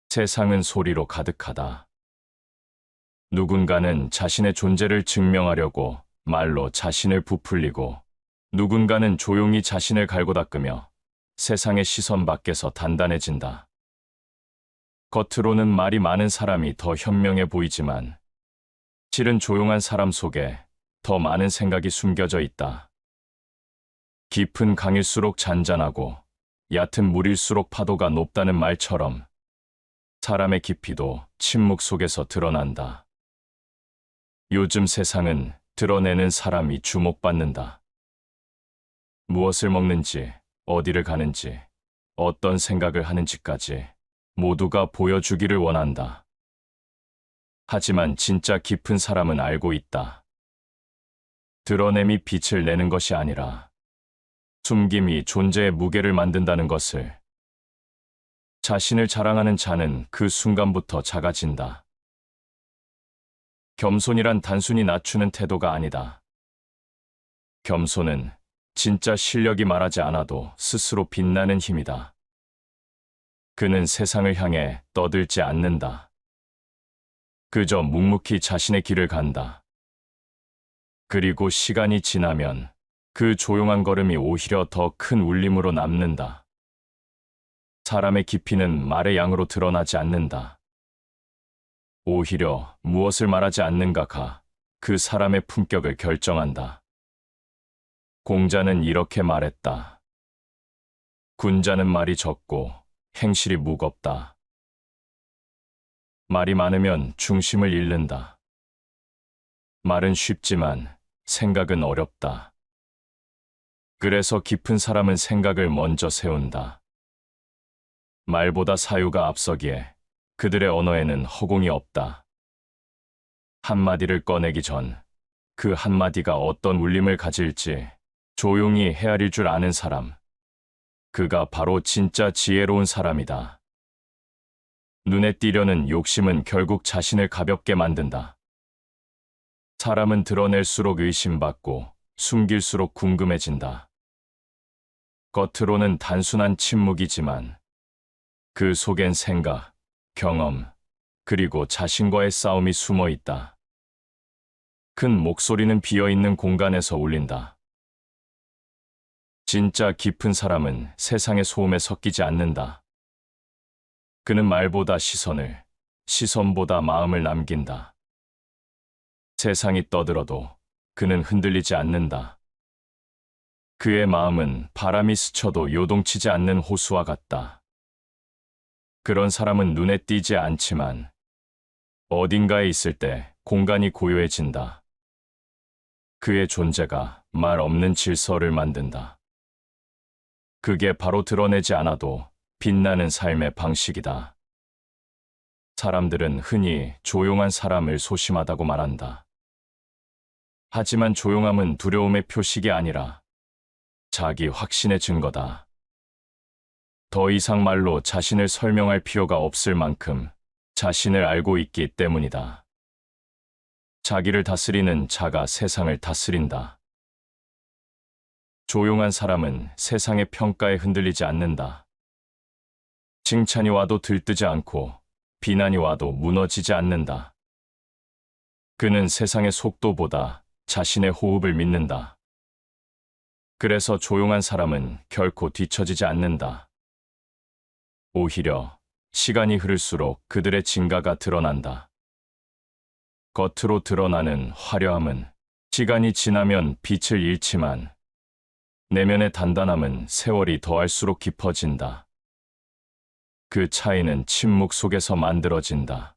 세상은 소리로 가득하다. 누군가는 자신의 존재를 증명하려고 말로 자신을 부풀리고, 누군가는 조용히 자신을 갈고 닦으며 세상의 시선 밖에서 단단해진다. 겉으로는 말이 많은 사람이 더 현명해 보이지만, 실은 조용한 사람 속에 더 많은 생각이 숨겨져 있다. 깊은 강일수록 잔잔하고 얕은 물일수록 파도가 높다는 말처럼 사람의 깊이도 침묵 속에서 드러난다. 요즘 세상은 드러내는 사람이 주목받는다. 무엇을 먹는지, 어디를 가는지, 어떤 생각을 하는지까지 모두가 보여주기를 원한다. 하지만 진짜 깊은 사람은 알고 있다. 드러냄이 빛을 내는 것이 아니라 숨김이 존재의 무게를 만든다는 것을. 자신을 자랑하는 자는 그 순간부터 작아진다. 겸손이란 단순히 낮추는 태도가 아니다. 겸손은 진짜 실력이 말하지 않아도 스스로 빛나는 힘이다. 그는 세상을 향해 떠들지 않는다. 그저 묵묵히 자신의 길을 간다. 그리고 시간이 지나면 그 조용한 걸음이 오히려 더 큰 울림으로 남는다. 사람의 깊이는 말의 양으로 드러나지 않는다. 오히려 무엇을 말하지 않는가가 그 사람의 품격을 결정한다. 공자는 이렇게 말했다. 군자는 말이 적고 행실이 무겁다. 말이 많으면 중심을 잃는다. 말은 쉽지만 생각은 어렵다. 그래서 깊은 사람은 생각을 먼저 세운다. 말보다 사유가 앞서기에 그들의 언어에는 허공이 없다. 한마디를 꺼내기 전 그 한마디가 어떤 울림을 가질지 조용히 헤아릴 줄 아는 사람. 그가 바로 진짜 지혜로운 사람이다. 눈에 띄려는 욕심은 결국 자신을 가볍게 만든다. 사람은 드러낼수록 의심받고 숨길수록 궁금해진다. 겉으로는 단순한 침묵이지만 그 속엔 생각, 경험, 그리고 자신과의 싸움이 숨어 있다. 큰 목소리는 비어있는 공간에서 울린다. 진짜 깊은 사람은 세상의 소음에 섞이지 않는다. 그는 말보다 시선을, 시선보다 마음을 남긴다. 세상이 떠들어도 그는 흔들리지 않는다. 그의 마음은 바람이 스쳐도 요동치지 않는 호수와 같다. 그런 사람은 눈에 띄지 않지만 어딘가에 있을 때 공간이 고요해진다. 그의 존재가 말 없는 질서를 만든다. 그게 바로 드러내지 않아도 빛나는 삶의 방식이다. 사람들은 흔히 조용한 사람을 소심하다고 말한다. 하지만 조용함은 두려움의 표식이 아니라 자기 확신의 증거다. 더 이상 말로 자신을 설명할 필요가 없을 만큼 자신을 알고 있기 때문이다. 자기를 다스리는 자가 세상을 다스린다. 조용한 사람은 세상의 평가에 흔들리지 않는다. 칭찬이 와도 들뜨지 않고 비난이 와도 무너지지 않는다. 그는 세상의 속도보다 자신의 호흡을 믿는다. 그래서 조용한 사람은 결코 뒤처지지 않는다. 오히려 시간이 흐를수록 그들의 진가가 드러난다. 겉으로 드러나는 화려함은 시간이 지나면 빛을 잃지만 내면의 단단함은 세월이 더할수록 깊어진다. 그 차이는 침묵 속에서 만들어진다.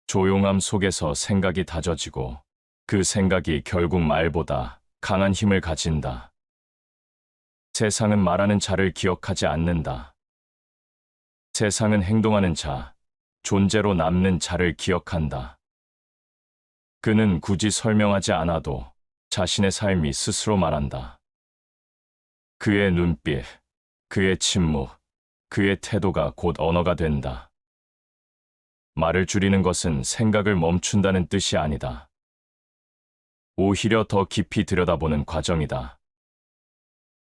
조용함 속에서 생각이 다져지고 그 생각이 결국 말보다 강한 힘을 가진다. 세상은 말하는 자를 기억하지 않는다. 세상은 행동하는 자, 존재로 남는 자를 기억한다. 그는 굳이 설명하지 않아도 자신의 삶이 스스로 말한다. 그의 눈빛, 그의 침묵, 그의 태도가 곧 언어가 된다. 말을 줄이는 것은 생각을 멈춘다는 뜻이 아니다. 오히려 더 깊이 들여다보는 과정이다.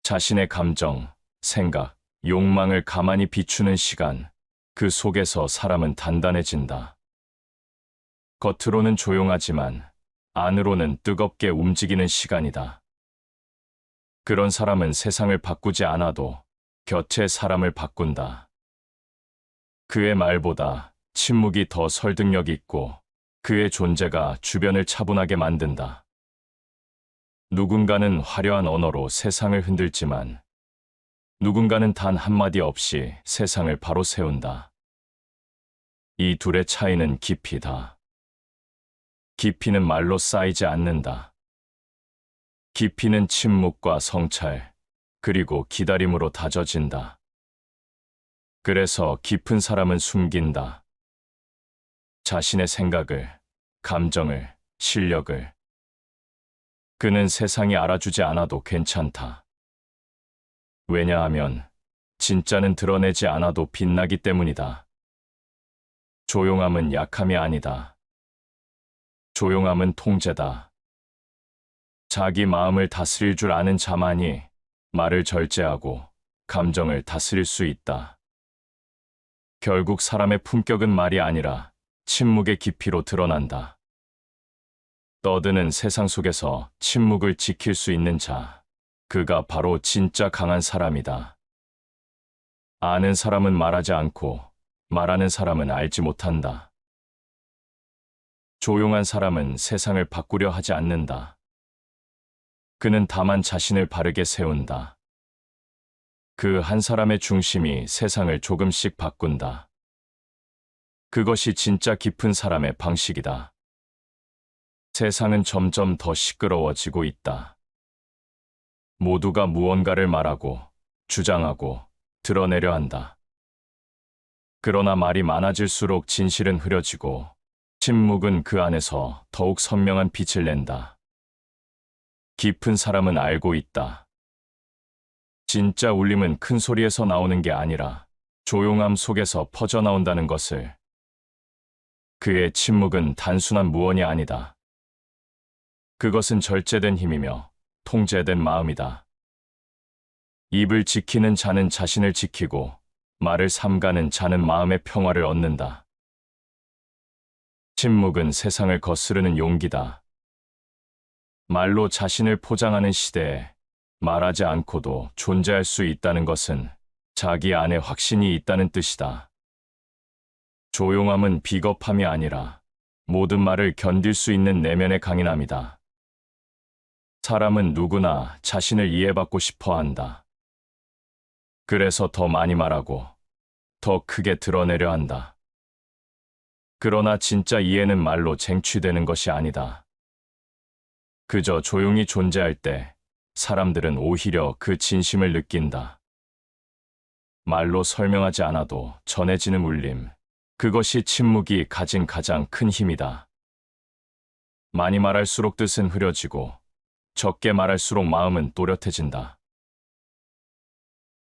자신의 감정, 생각, 욕망을 가만히 비추는 시간, 그 속에서 사람은 단단해진다. 겉으로는 조용하지만 안으로는 뜨겁게 움직이는 시간이다. 그런 사람은 세상을 바꾸지 않아도 곁의 사람을 바꾼다. 그의 말보다 침묵이 더 설득력 있고 그의 존재가 주변을 차분하게 만든다. 누군가는 화려한 언어로 세상을 흔들지만 누군가는 단 한마디 없이 세상을 바로 세운다. 이 둘의 차이는 깊이다. 깊이는 말로 쌓이지 않는다. 깊이는 침묵과 성찰, 그리고 기다림으로 다져진다. 그래서 깊은 사람은 숨긴다. 자신의 생각을, 감정을, 실력을. 그는 세상이 알아주지 않아도 괜찮다. 왜냐하면 진짜는 드러내지 않아도 빛나기 때문이다. 조용함은 약함이 아니다. 조용함은 통제다. 자기 마음을 다스릴 줄 아는 자만이 말을 절제하고 감정을 다스릴 수 있다. 결국 사람의 품격은 말이 아니라 침묵의 깊이로 드러난다. 떠드는 세상 속에서 침묵을 지킬 수 있는 자, 그가 바로 진짜 강한 사람이다. 아는 사람은 말하지 않고 말하는 사람은 알지 못한다. 조용한 사람은 세상을 바꾸려 하지 않는다. 그는 다만 자신을 바르게 세운다. 그 한 사람의 중심이 세상을 조금씩 바꾼다. 그것이 진짜 깊은 사람의 방식이다. 세상은 점점 더 시끄러워지고 있다. 모두가 무언가를 말하고, 주장하고, 드러내려 한다. 그러나 말이 많아질수록 진실은 흐려지고, 침묵은 그 안에서 더욱 선명한 빛을 낸다. 깊은 사람은 알고 있다. 진짜 울림은 큰 소리에서 나오는 게 아니라 조용함 속에서 퍼져나온다는 것을. 그의 침묵은 단순한 무언이 아니다. 그것은 절제된 힘이며 통제된 마음이다. 입을 지키는 자는 자신을 지키고 말을 삼가는 자는 마음의 평화를 얻는다. 침묵은 세상을 거스르는 용기다. 말로 자신을 포장하는 시대에 말하지 않고도 존재할 수 있다는 것은 자기 안에 확신이 있다는 뜻이다. 조용함은 비겁함이 아니라 모든 말을 견딜 수 있는 내면의 강인함이다. 사람은 누구나 자신을 이해받고 싶어 한다. 그래서 더 많이 말하고 더 크게 드러내려 한다. 그러나 진짜 이해는 말로 쟁취되는 것이 아니다. 그저 조용히 존재할 때 사람들은 오히려 그 진심을 느낀다. 말로 설명하지 않아도 전해지는 울림, 그것이 침묵이 가진 가장 큰 힘이다. 많이 말할수록 뜻은 흐려지고 적게 말할수록 마음은 또렷해진다.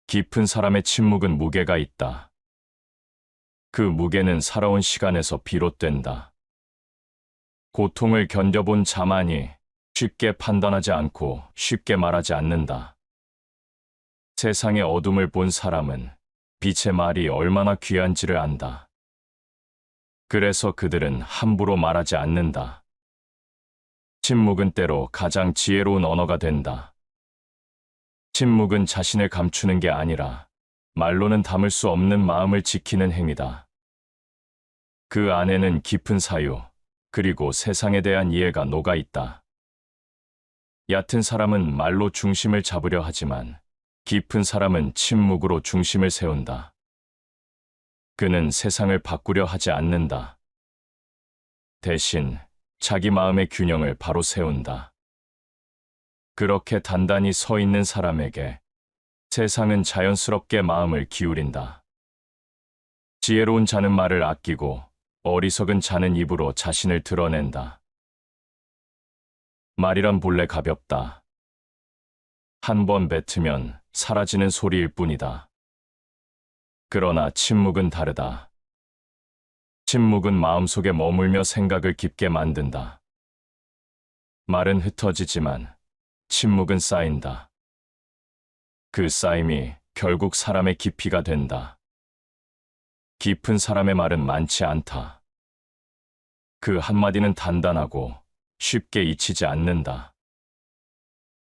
깊은 사람의 침묵은 무게가 있다. 그 무게는 살아온 시간에서 비롯된다. 고통을 견뎌본 자만이 쉽게 판단하지 않고 쉽게 말하지 않는다. 세상의 어둠을 본 사람은 빛의 말이 얼마나 귀한지를 안다. 그래서 그들은 함부로 말하지 않는다. 침묵은 때로 가장 지혜로운 언어가 된다. 침묵은 자신을 감추는 게 아니라 말로는 담을 수 없는 마음을 지키는 행위다. 그 안에는 깊은 사유, 그리고 세상에 대한 이해가 녹아 있다. 얕은 사람은 말로 중심을 잡으려 하지만 깊은 사람은 침묵으로 중심을 세운다. 그는 세상을 바꾸려 하지 않는다. 대신 자기 마음의 균형을 바로 세운다. 그렇게 단단히 서 있는 사람에게 세상은 자연스럽게 마음을 기울인다. 지혜로운 자는 말을 아끼고 어리석은 자는 입으로 자신을 드러낸다. 말이란 본래 가볍다. 한 번 뱉으면 사라지는 소리일 뿐이다. 그러나 침묵은 다르다. 침묵은 마음속에 머물며 생각을 깊게 만든다. 말은 흩어지지만 침묵은 쌓인다. 그 쌓임이 결국 사람의 깊이가 된다. 깊은 사람의 말은 많지 않다. 그 한마디는 단단하고 쉽게 잊히지 않는다.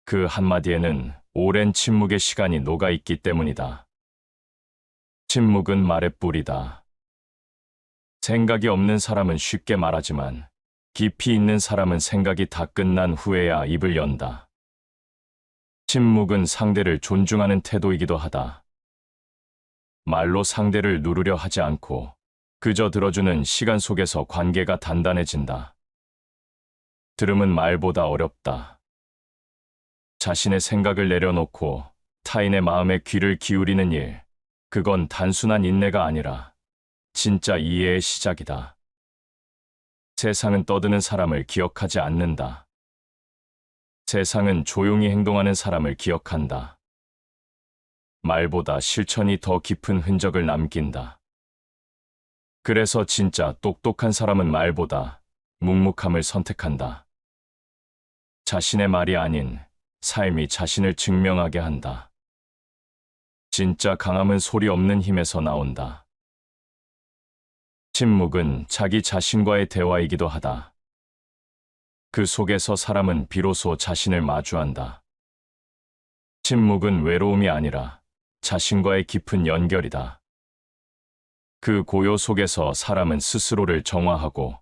그 한마디에는 오랜 침묵의 시간이 녹아있기 때문이다. 침묵은 말의 뿌리다. 생각이 없는 사람은 쉽게 말하지만 깊이 있는 사람은 생각이 다 끝난 후에야 입을 연다. 침묵은 상대를 존중하는 태도이기도 하다. 말로 상대를 누르려 하지 않고 그저 들어주는 시간 속에서 관계가 단단해진다. 들음은 말보다 어렵다. 자신의 생각을 내려놓고 타인의 마음에 귀를 기울이는 일, 그건 단순한 인내가 아니라 진짜 이해의 시작이다. 세상은 떠드는 사람을 기억하지 않는다. 세상은 조용히 행동하는 사람을 기억한다. 말보다 실천이 더 깊은 흔적을 남긴다. 그래서 진짜 똑똑한 사람은 말보다 묵묵함을 선택한다. 자신의 말이 아닌 삶이 자신을 증명하게 한다. 진짜 강함은 소리 없는 힘에서 나온다. 침묵은 자기 자신과의 대화이기도 하다. 그 속에서 사람은 비로소 자신을 마주한다. 침묵은 외로움이 아니라 자신과의 깊은 연결이다. 그 고요 속에서 사람은 스스로를 정화하고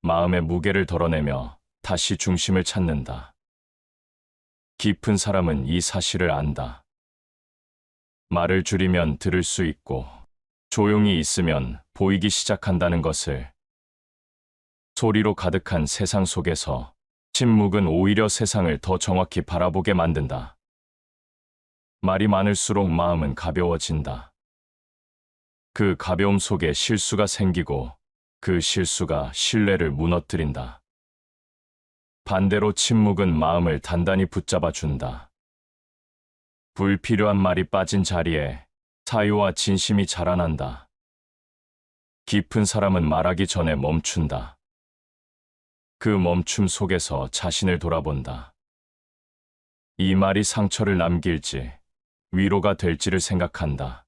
마음의 무게를 덜어내며 다시 중심을 찾는다. 깊은 사람은 이 사실을 안다. 말을 줄이면 들을 수 있고 조용히 있으면 보이기 시작한다는 것을. 소리로 가득한 세상 속에서 침묵은 오히려 세상을 더 정확히 바라보게 만든다. 말이 많을수록 마음은 가벼워진다. 그 가벼움 속에 실수가 생기고 그 실수가 신뢰를 무너뜨린다. 반대로 침묵은 마음을 단단히 붙잡아 준다. 불필요한 말이 빠진 자리에 사유와 진심이 자라난다. 깊은 사람은 말하기 전에 멈춘다. 그 멈춤 속에서 자신을 돌아본다. 이 말이 상처를 남길지 위로가 될지를 생각한다.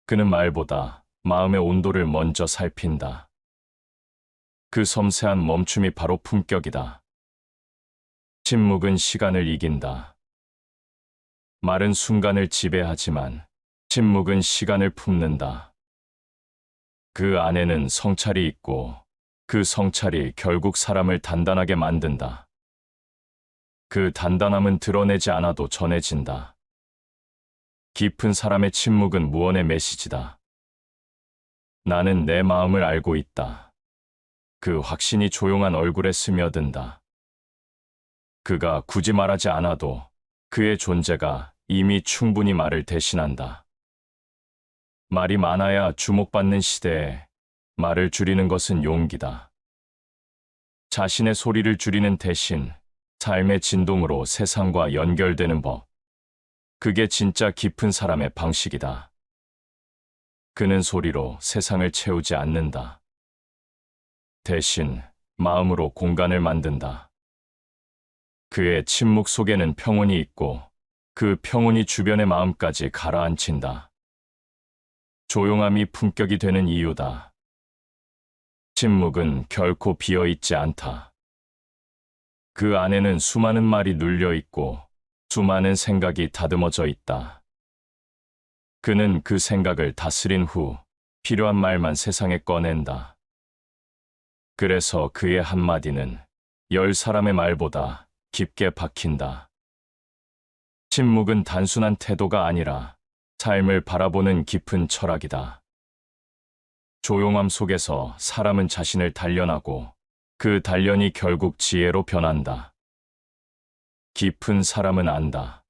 그는 말보다 마음의 온도를 먼저 살핀다. 그 섬세한 멈춤이 바로 품격이다. 침묵은 시간을 이긴다. 말은 순간을 지배하지만 침묵은 시간을 품는다. 그 안에는 성찰이 있고 그 성찰이 결국 사람을 단단하게 만든다. 그 단단함은 드러내지 않아도 전해진다. 깊은 사람의 침묵은 무언의 메시지다. 나는 내 마음을 알고 있다. 그 확신이 조용한 얼굴에 스며든다. 그가 굳이 말하지 않아도 그의 존재가 이미 충분히 말을 대신한다. 말이 많아야 주목받는 시대에 말을 줄이는 것은 용기다. 자신의 소리를 줄이는 대신 삶의 진동으로 세상과 연결되는 법. 그게 진짜 깊은 사람의 방식이다. 그는 소리로 세상을 채우지 않는다. 대신 마음으로 공간을 만든다. 그의 침묵 속에는 평온이 있고 그 평온이 주변의 마음까지 가라앉힌다. 조용함이 품격이 되는 이유다. 침묵은 결코 비어있지 않다. 그 안에는 수많은 말이 눌려 있고 수많은 생각이 다듬어져 있다. 그는 그 생각을 다스린 후 필요한 말만 세상에 꺼낸다. 그래서 그의 한마디는 10사람의 말보다 깊게 박힌다. 침묵은 단순한 태도가 아니라 삶을 바라보는 깊은 철학이다. 조용함 속에서 사람은 자신을 단련하고 그 단련이 결국 지혜로 변한다. 깊은 사람은 안다.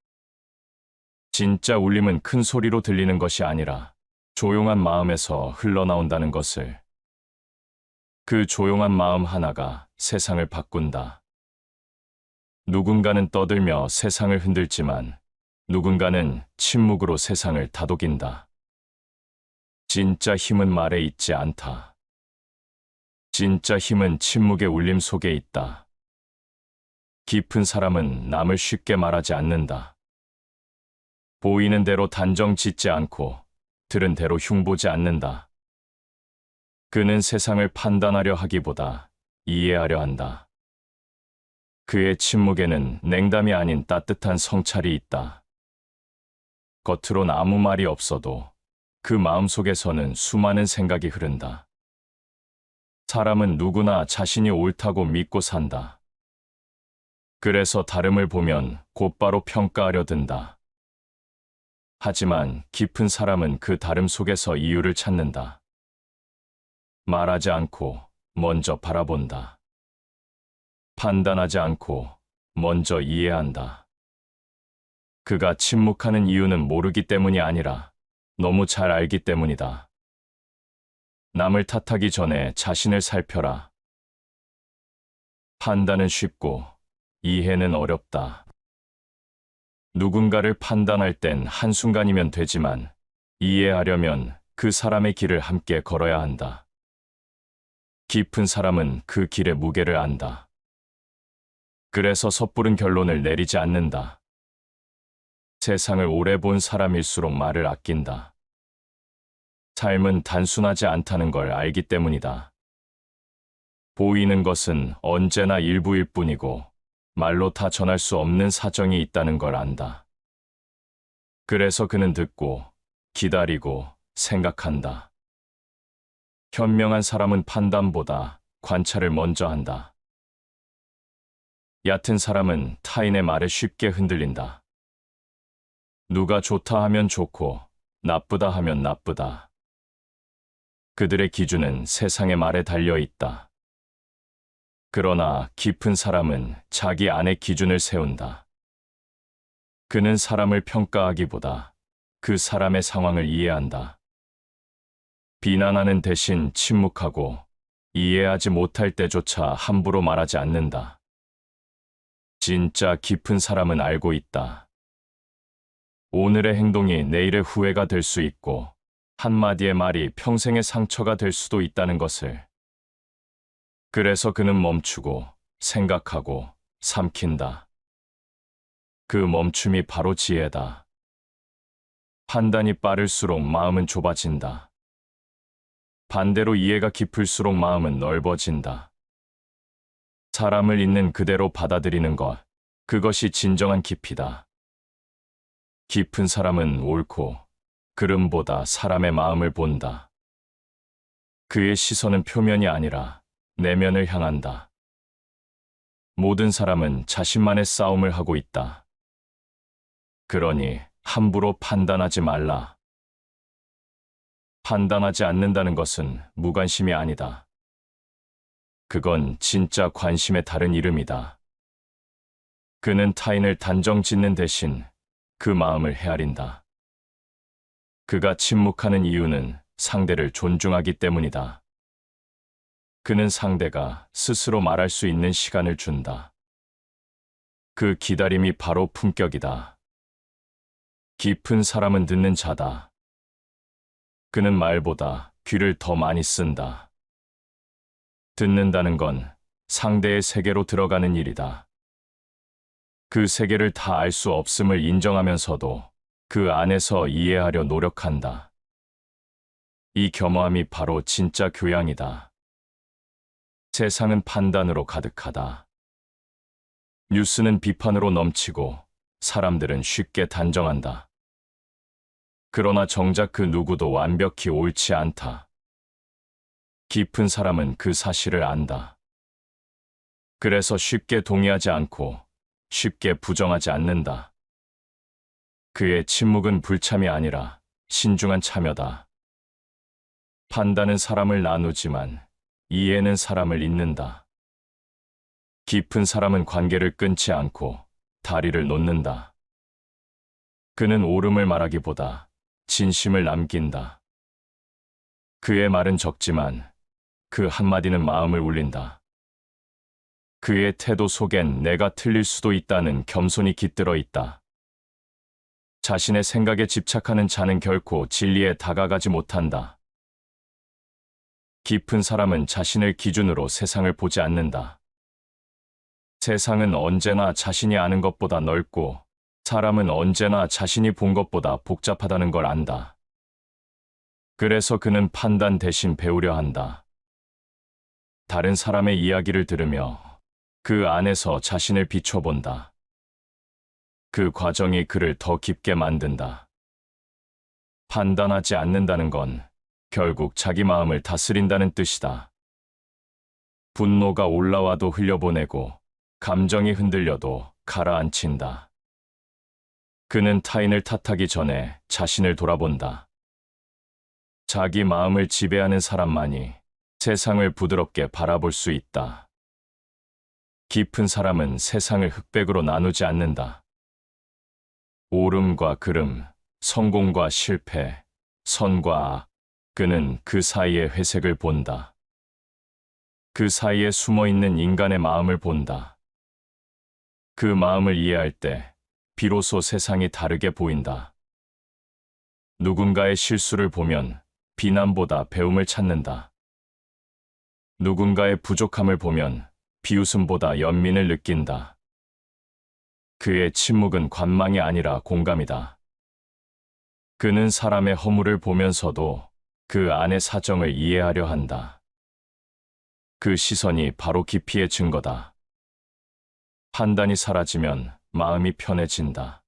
진짜 울림은 큰 소리로 들리는 것이 아니라 조용한 마음에서 흘러나온다는 것을. 그 조용한 마음 하나가 세상을 바꾼다. 누군가는 떠들며 세상을 흔들지만 누군가는 침묵으로 세상을 다독인다. 진짜 힘은 말에 있지 않다. 진짜 힘은 침묵의 울림 속에 있다. 깊은 사람은 남을 쉽게 말하지 않는다. 보이는 대로 단정 짓지 않고 들은 대로 흉보지 않는다. 그는 세상을 판단하려 하기보다 이해하려 한다. 그의 침묵에는 냉담이 아닌 따뜻한 성찰이 있다. 겉으론 아무 말이 없어도 그 마음속에서는 수많은 생각이 흐른다. 사람은 누구나 자신이 옳다고 믿고 산다. 그래서 다름을 보면 곧바로 평가하려 든다. 하지만 깊은 사람은 그 다름 속에서 이유를 찾는다. 말하지 않고 먼저 바라본다. 판단하지 않고 먼저 이해한다. 그가 침묵하는 이유는 모르기 때문이 아니라 너무 잘 알기 때문이다. 남을 탓하기 전에 자신을 살펴라. 판단은 쉽고 이해는 어렵다. 누군가를 판단할 땐 한순간이면 되지만 이해하려면 그 사람의 길을 함께 걸어야 한다. 깊은 사람은 그 길의 무게를 안다. 그래서 섣부른 결론을 내리지 않는다. 세상을 오래 본 사람일수록 말을 아낀다. 삶은 단순하지 않다는 걸 알기 때문이다. 보이는 것은 언제나 일부일 뿐이고 말로 다 전할 수 없는 사정이 있다는 걸 안다. 그래서 그는 듣고 기다리고 생각한다. 현명한 사람은 판단보다 관찰을 먼저 한다. 얕은 사람은 타인의 말에 쉽게 흔들린다. 누가 좋다 하면 좋고 나쁘다 하면 나쁘다. 그들의 기준은 세상의 말에 달려 있다. 그러나 깊은 사람은 자기 안의 기준을 세운다. 그는 사람을 평가하기보다 그 사람의 상황을 이해한다. 비난하는 대신 침묵하고 이해하지 못할 때조차 함부로 말하지 않는다. 진짜 깊은 사람은 알고 있다. 오늘의 행동이 내일의 후회가 될 수 있고 한마디의 말이 평생의 상처가 될 수도 있다는 것을. 그래서 그는 멈추고 생각하고 삼킨다. 그 멈춤이 바로 지혜다. 판단이 빠를수록 마음은 좁아진다. 반대로 이해가 깊을수록 마음은 넓어진다. 사람을 있는 그대로 받아들이는 것, 그것이 진정한 깊이다. 깊은 사람은 옳고 그름보다 사람의 마음을 본다. 그의 시선은 표면이 아니라 내면을 향한다. 모든 사람은 자신만의 싸움을 하고 있다. 그러니 함부로 판단하지 말라. 판단하지 않는다는 것은 무관심이 아니다. 그건 진짜 관심의 다른 이름이다. 그는 타인을 단정 짓는 대신 그 마음을 헤아린다. 그가 침묵하는 이유는 상대를 존중하기 때문이다. 그는 상대가 스스로 말할 수 있는 시간을 준다. 그 기다림이 바로 품격이다. 깊은 사람은 듣는 자다. 그는 말보다 귀를 더 많이 쓴다. 듣는다는 건 상대의 세계로 들어가는 일이다. 그 세계를 다 알 수 없음을 인정하면서도 그 안에서 이해하려 노력한다. 이 겸허함이 바로 진짜 교양이다. 세상은 판단으로 가득하다. 뉴스는 비판으로 넘치고 사람들은 쉽게 단정한다. 그러나 정작 그 누구도 완벽히 옳지 않다. 깊은 사람은 그 사실을 안다. 그래서 쉽게 동의하지 않고 쉽게 부정하지 않는다. 그의 침묵은 불참이 아니라 신중한 참여다. 판단은 사람을 나누지만 이해는 사람을 잇는다. 깊은 사람은 관계를 끊지 않고 다리를 놓는다. 그는 옳음을 말하기보다 진심을 남긴다. 그의 말은 적지만 그 한마디는 마음을 울린다. 그의 태도 속엔 내가 틀릴 수도 있다는 겸손이 깃들어 있다. 자신의 생각에 집착하는 자는 결코 진리에 다가가지 못한다. 깊은 사람은 자신을 기준으로 세상을 보지 않는다. 세상은 언제나 자신이 아는 것보다 넓고 사람은 언제나 자신이 본 것보다 복잡하다는 걸 안다. 그래서 그는 판단 대신 배우려 한다. 다른 사람의 이야기를 들으며 그 안에서 자신을 비춰본다. 그 과정이 그를 더 깊게 만든다. 판단하지 않는다는 건 결국 자기 마음을 다스린다는 뜻이다. 분노가 올라와도 흘려보내고 감정이 흔들려도 가라앉힌다. 그는 타인을 탓하기 전에 자신을 돌아본다. 자기 마음을 지배하는 사람만이 세상을 부드럽게 바라볼 수 있다. 깊은 사람은 세상을 흑백으로 나누지 않는다. 옳음과 그름, 성공과 실패, 선과 악, 그는 그 사이의 회색을 본다. 그 사이에 숨어있는 인간의 마음을 본다. 그 마음을 이해할 때 비로소 세상이 다르게 보인다. 누군가의 실수를 보면 비난보다 배움을 찾는다. 누군가의 부족함을 보면 비웃음보다 연민을 느낀다. 그의 침묵은 관망이 아니라 공감이다. 그는 사람의 허물을 보면서도 그 안의 사정을 이해하려 한다. 그 시선이 바로 깊이의 증거다. 판단이 사라지면 마음이 편해진다.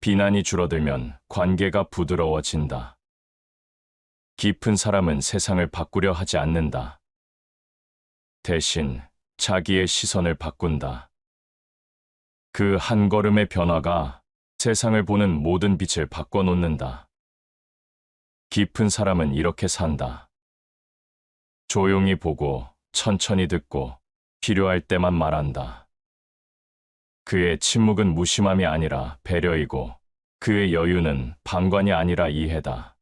비난이 줄어들면 관계가 부드러워진다. 깊은 사람은 세상을 바꾸려 하지 않는다. 대신 자기의 시선을 바꾼다. 그 한 걸음의 변화가 세상을 보는 모든 빛을 바꿔놓는다. 깊은 사람은 이렇게 산다. 조용히 보고 천천히 듣고 필요할 때만 말한다. 그의 침묵은 무심함이 아니라 배려이고 그의 여유는 방관이 아니라 이해다.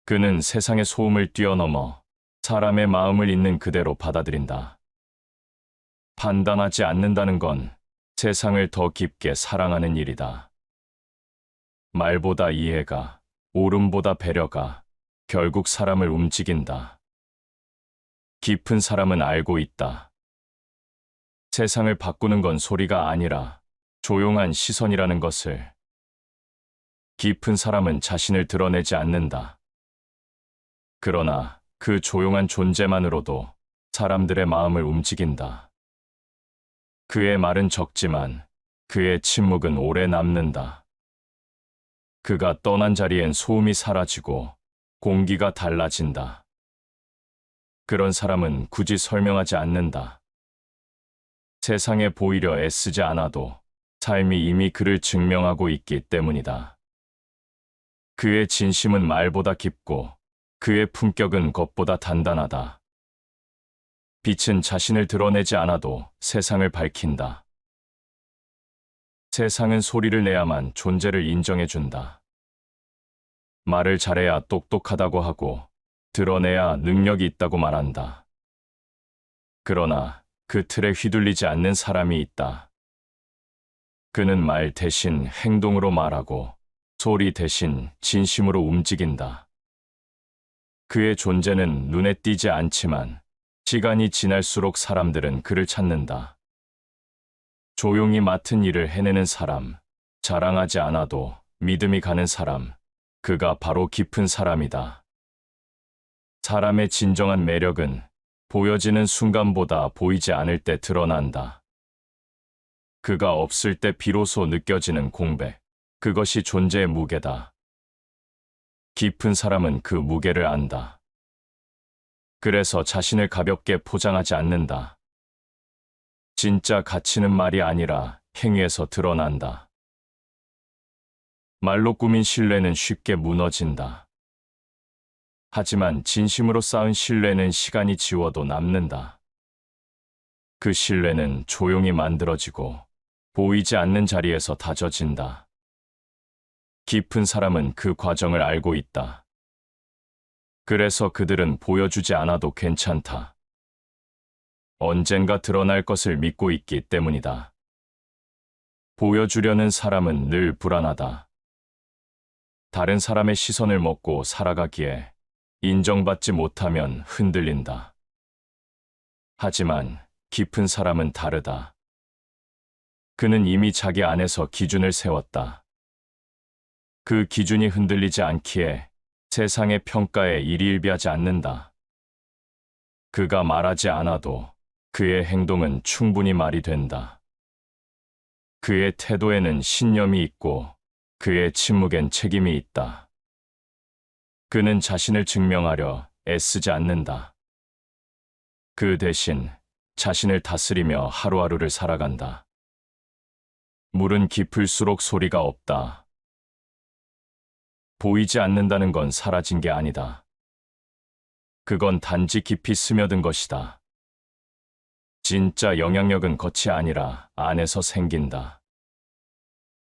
그는 세상의 소음을 뛰어넘어 사람의 마음을 있는 그대로 받아들인다. 판단하지 않는다는 건 세상을 더 깊게 사랑하는 일이다. 말보다 이해가, 옳음보다 배려가 결국 사람을 움직인다. 깊은 사람은 알고 있다. 세상을 바꾸는 건 소리가 아니라 조용한 시선이라는 것을. 깊은 사람은 자신을 드러내지 않는다. 그러나 그 조용한 존재만으로도 사람들의 마음을 움직인다. 그의 말은 적지만 그의 침묵은 오래 남는다. 그가 떠난 자리엔 소음이 사라지고 공기가 달라진다. 그런 사람은 굳이 설명하지 않는다. 세상에 보이려 애쓰지 않아도 삶이 이미 그를 증명하고 있기 때문이다. 그의 진심은 말보다 깊고 그의 품격은 것보다 단단하다. 빛은 자신을 드러내지 않아도 세상을 밝힌다. 세상은 소리를 내야만 존재를 인정해준다. 말을 잘해야 똑똑하다고 하고 드러내야 능력이 있다고 말한다. 그러나 그 틀에 휘둘리지 않는 사람이 있다. 그는 말 대신 행동으로 말하고 소리 대신 진심으로 움직인다. 그의 존재는 눈에 띄지 않지만 시간이 지날수록 사람들은 그를 찾는다. 조용히 맡은 일을 해내는 사람, 자랑하지 않아도 믿음이 가는 사람, 그가 바로 깊은 사람이다. 사람의 진정한 매력은 보여지는 순간보다 보이지 않을 때 드러난다. 그가 없을 때 비로소 느껴지는 공백, 그것이 존재의 무게다. 깊은 사람은 그 무게를 안다. 그래서 자신을 가볍게 포장하지 않는다. 진짜 가치는 말이 아니라 행위에서 드러난다. 말로 꾸민 신뢰는 쉽게 무너진다. 하지만 진심으로 쌓은 신뢰는 시간이 지워도 남는다. 그 신뢰는 조용히 만들어지고 보이지 않는 자리에서 다져진다. 깊은 사람은 그 과정을 알고 있다. 그래서 그들은 보여주지 않아도 괜찮다. 언젠가 드러날 것을 믿고 있기 때문이다. 보여주려는 사람은 늘 불안하다. 다른 사람의 시선을 먹고 살아가기에 인정받지 못하면 흔들린다. 하지만 깊은 사람은 다르다. 그는 이미 자기 안에서 기준을 세웠다. 그 기준이 흔들리지 않기에 세상의 평가에 일희일비하지 않는다. 그가 말하지 않아도 그의 행동은 충분히 말이 된다. 그의 태도에는 신념이 있고 그의 침묵엔 책임이 있다. 그는 자신을 증명하려 애쓰지 않는다. 그 대신 자신을 다스리며 하루하루를 살아간다. 물은 깊을수록 소리가 없다. 보이지 않는다는 건 사라진 게 아니다. 그건 단지 깊이 스며든 것이다. 진짜 영향력은 겉이 아니라 안에서 생긴다.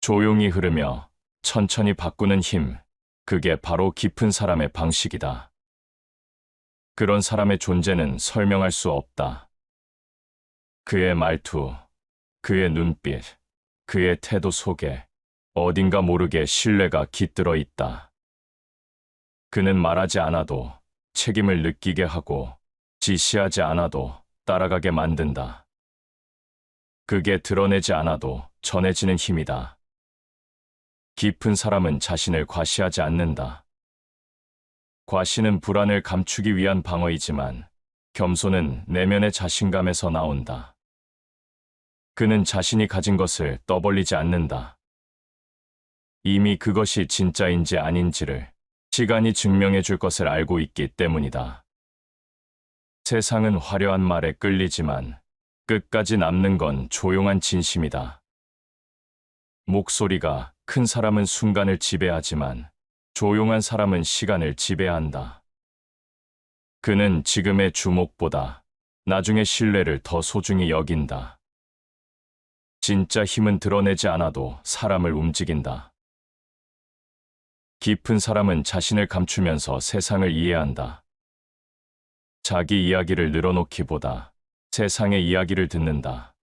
조용히 흐르며 천천히 바꾸는 힘, 그게 바로 깊은 사람의 방식이다. 그런 사람의 존재는 설명할 수 없다. 그의 말투, 그의 눈빛, 그의 태도 속에 어딘가 모르게 신뢰가 깃들어 있다. 그는 말하지 않아도 책임을 느끼게 하고 지시하지 않아도 따라가게 만든다. 그게 드러내지 않아도 전해지는 힘이다. 깊은 사람은 자신을 과시하지 않는다. 과시는 불안을 감추기 위한 방어이지만 겸손은 내면의 자신감에서 나온다. 그는 자신이 가진 것을 떠벌리지 않는다. 이미 그것이 진짜인지 아닌지를 시간이 증명해 줄 것을 알고 있기 때문이다. 세상은 화려한 말에 끌리지만 끝까지 남는 건 조용한 진심이다. 목소리가 큰 사람은 순간을 지배하지만 조용한 사람은 시간을 지배한다. 그는 지금의 주목보다 나중의 신뢰를 더 소중히 여긴다. 진짜 힘은 드러내지 않아도 사람을 움직인다. 깊은 사람은 자신을 감추면서 세상을 이해한다. 자기 이야기를 늘어놓기보다 세상의 이야기를 듣는다.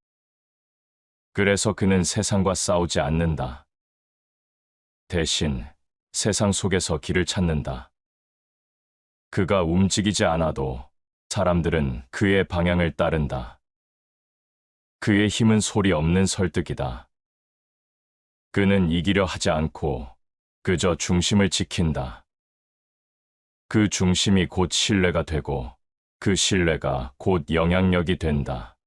그래서 그는 세상과 싸우지 않는다. 대신 세상 속에서 길을 찾는다. 그가 움직이지 않아도 사람들은 그의 방향을 따른다. 그의 힘은 소리 없는 설득이다. 그는 이기려 하지 않고 그저 중심을 지킨다. 그 중심이 곧 신뢰가 되고 그 신뢰가 곧 영향력이 된다.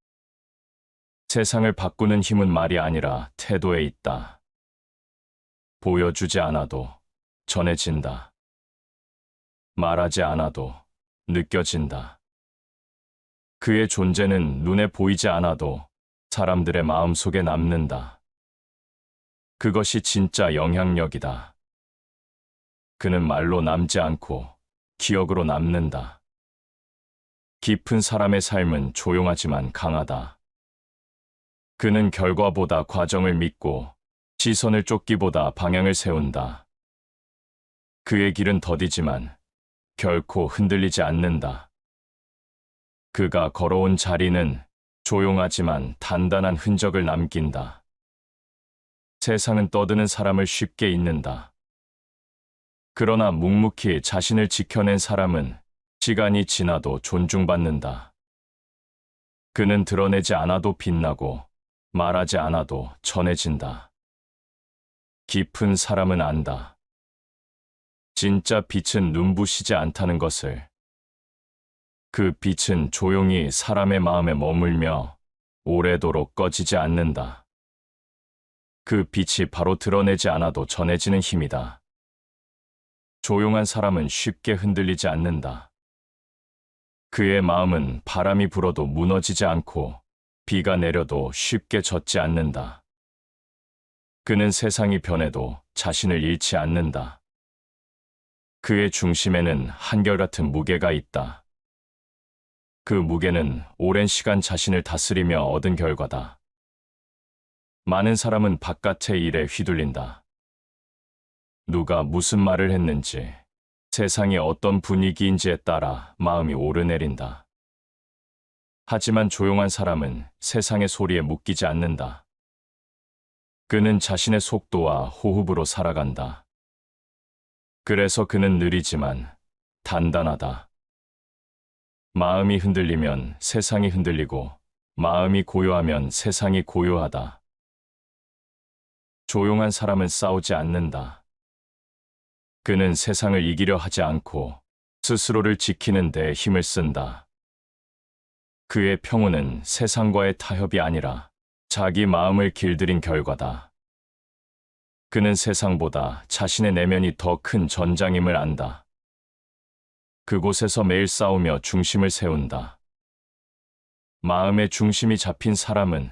세상을 바꾸는 힘은 말이 아니라 태도에 있다. 보여주지 않아도 전해진다. 말하지 않아도 느껴진다. 그의 존재는 눈에 보이지 않아도 사람들의 마음속에 남는다. 그것이 진짜 영향력이다. 그는 말로 남지 않고 기억으로 남는다. 깊은 사람의 삶은 조용하지만 강하다. 그는 결과보다 과정을 믿고 시선을 쫓기보다 방향을 세운다. 그의 길은 더디지만 결코 흔들리지 않는다. 그가 걸어온 자리는 조용하지만 단단한 흔적을 남긴다. 세상은 떠드는 사람을 쉽게 잊는다. 그러나 묵묵히 자신을 지켜낸 사람은 시간이 지나도 존중받는다. 그는 드러내지 않아도 빛나고 말하지 않아도 전해진다. 깊은 사람은 안다. 진짜 빛은 눈부시지 않다는 것을. 그 빛은 조용히 사람의 마음에 머물며 오래도록 꺼지지 않는다. 그 빛이 바로 드러내지 않아도 전해지는 힘이다. 조용한 사람은 쉽게 흔들리지 않는다. 그의 마음은 바람이 불어도 무너지지 않고 비가 내려도 쉽게 젖지 않는다. 그는 세상이 변해도 자신을 잃지 않는다. 그의 중심에는 한결같은 무게가 있다. 그 무게는 오랜 시간 자신을 다스리며 얻은 결과다. 많은 사람은 바깥의 일에 휘둘린다. 누가 무슨 말을 했는지, 세상이 어떤 분위기인지에 따라 마음이 오르내린다. 하지만 조용한 사람은 세상의 소리에 묶이지 않는다. 그는 자신의 속도와 호흡으로 살아간다. 그래서 그는 느리지만 단단하다. 마음이 흔들리면 세상이 흔들리고 마음이 고요하면 세상이 고요하다. 조용한 사람은 싸우지 않는다. 그는 세상을 이기려 하지 않고 스스로를 지키는 데 힘을 쓴다. 그의 평온은 세상과의 타협이 아니라 자기 마음을 길들인 결과다. 그는 세상보다 자신의 내면이 더 큰 전장임을 안다. 그곳에서 매일 싸우며 중심을 세운다. 마음의 중심이 잡힌 사람은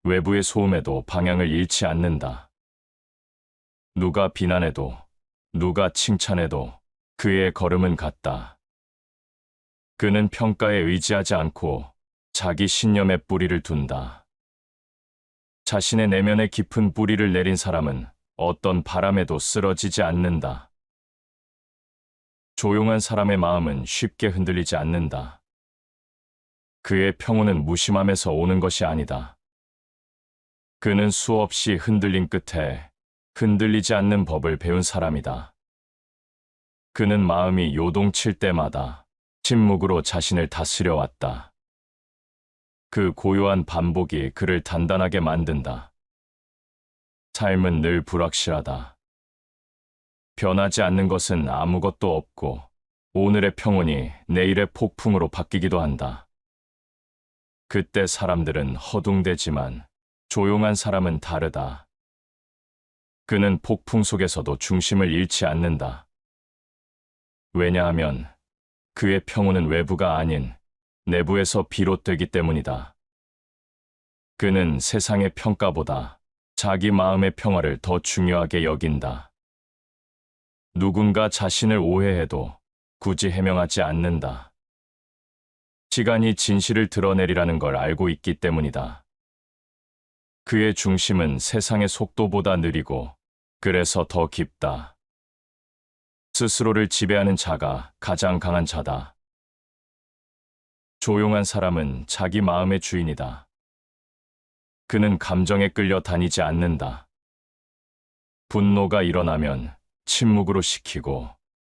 외부의 소음에도 방향을 잃지 않는다. 누가 비난해도, 누가 칭찬해도 그의 걸음은 같다. 그는 평가에 의지하지 않고 자기 신념에 뿌리를 둔다. 자신의 내면에 깊은 뿌리를 내린 사람은 어떤 바람에도 쓰러지지 않는다. 조용한 사람의 마음은 쉽게 흔들리지 않는다. 그의 평온은 무심함에서 오는 것이 아니다. 그는 수없이 흔들린 끝에 흔들리지 않는 법을 배운 사람이다. 그는 마음이 요동칠 때마다 침묵으로 자신을 다스려 왔다. 그 고요한 반복이 그를 단단하게 만든다. 삶은 늘 불확실하다. 변하지 않는 것은 아무것도 없고 오늘의 평온이 내일의 폭풍으로 바뀌기도 한다. 그때 사람들은 허둥대지만 조용한 사람은 다르다. 그는 폭풍 속에서도 중심을 잃지 않는다. 왜냐하면 그의 평온은 외부가 아닌 내부에서 비롯되기 때문이다. 그는 세상의 평가보다 자기 마음의 평화를 더 중요하게 여긴다. 누군가 자신을 오해해도 굳이 해명하지 않는다. 시간이 진실을 드러내리라는 걸 알고 있기 때문이다. 그의 중심은 세상의 속도보다 느리고 그래서 더 깊다. 스스로를 지배하는 자가 가장 강한 자다. 조용한 사람은 자기 마음의 주인이다. 그는 감정에 끌려 다니지 않는다. 분노가 일어나면 침묵으로 식히고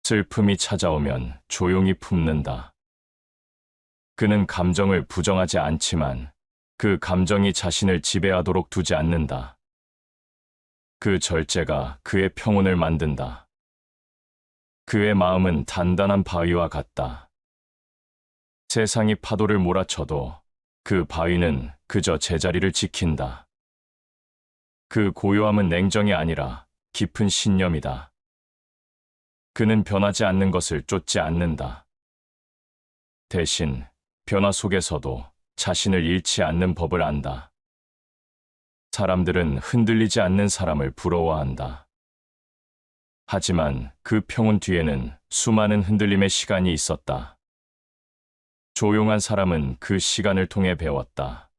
슬픔이 찾아오면 조용히 품는다. 그는 감정을 부정하지 않지만 그 감정이 자신을 지배하도록 두지 않는다. 그 절제가 그의 평온을 만든다. 그의 마음은 단단한 바위와 같다. 세상이 파도를 몰아쳐도 그 바위는 그저 제자리를 지킨다. 그 고요함은 냉정이 아니라 깊은 신념이다. 그는 변하지 않는 것을 쫓지 않는다. 대신 변화 속에서도 자신을 잃지 않는 법을 안다. 사람들은 흔들리지 않는 사람을 부러워한다. 하지만 그 평온 뒤에는 수많은 흔들림의 시간이 있었다. 조용한 사람은 그 시간을 통해 배웠다.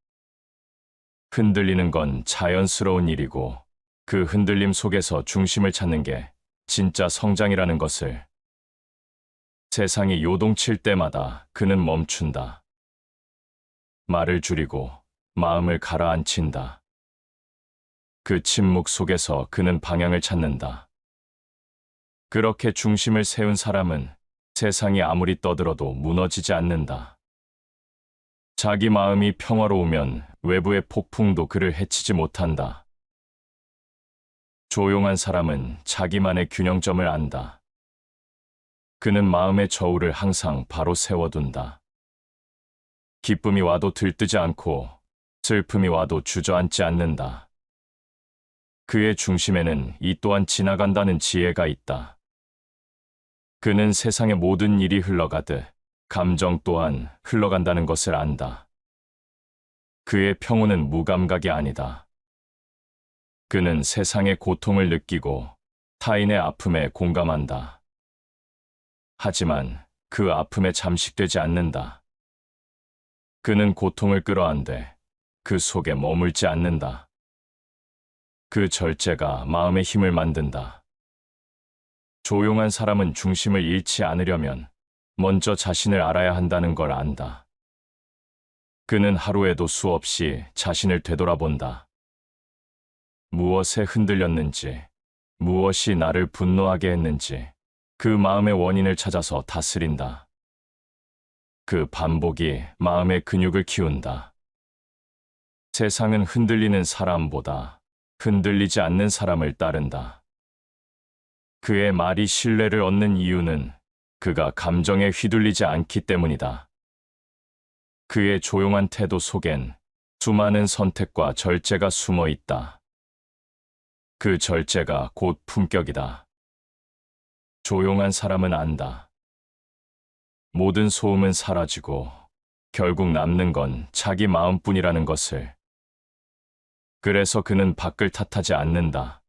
흔들리는 건 자연스러운 일이고 그 흔들림 속에서 중심을 찾는 게 진짜 성장이라는 것을. 세상이 요동칠 때마다 그는 멈춘다. 말을 줄이고 마음을 가라앉힌다. 그 침묵 속에서 그는 방향을 찾는다. 그렇게 중심을 세운 사람은 세상이 아무리 떠들어도 무너지지 않는다. 자기 마음이 평화로우면 외부의 폭풍도 그를 해치지 못한다. 조용한 사람은 자기만의 균형점을 안다. 그는 마음의 저울을 항상 바로 세워둔다. 기쁨이 와도 들뜨지 않고 슬픔이 와도 주저앉지 않는다. 그의 중심에는 이 또한 지나간다는 지혜가 있다. 그는 세상의 모든 일이 흘러가듯 감정 또한 흘러간다는 것을 안다. 그의 평온은 무감각이 아니다. 그는 세상의 고통을 느끼고 타인의 아픔에 공감한다. 하지만 그 아픔에 잠식되지 않는다. 그는 고통을 끌어안되 그 속에 머물지 않는다. 그 절제가 마음의 힘을 만든다. 조용한 사람은 중심을 잃지 않으려면 먼저 자신을 알아야 한다는 걸 안다. 그는 하루에도 수없이 자신을 되돌아본다. 무엇에 흔들렸는지, 무엇이 나를 분노하게 했는지 그 마음의 원인을 찾아서 다스린다. 그 반복이 마음의 근육을 키운다. 세상은 흔들리는 사람보다 흔들리지 않는 사람을 따른다. 그의 말이 신뢰를 얻는 이유는 그가 감정에 휘둘리지 않기 때문이다. 그의 조용한 태도 속엔 수많은 선택과 절제가 숨어 있다. 그 절제가 곧 품격이다. 조용한 사람은 안다. 모든 소음은 사라지고 결국 남는 건 자기 마음뿐이라는 것을. 그래서 그는 밖을 탓하지 않는다.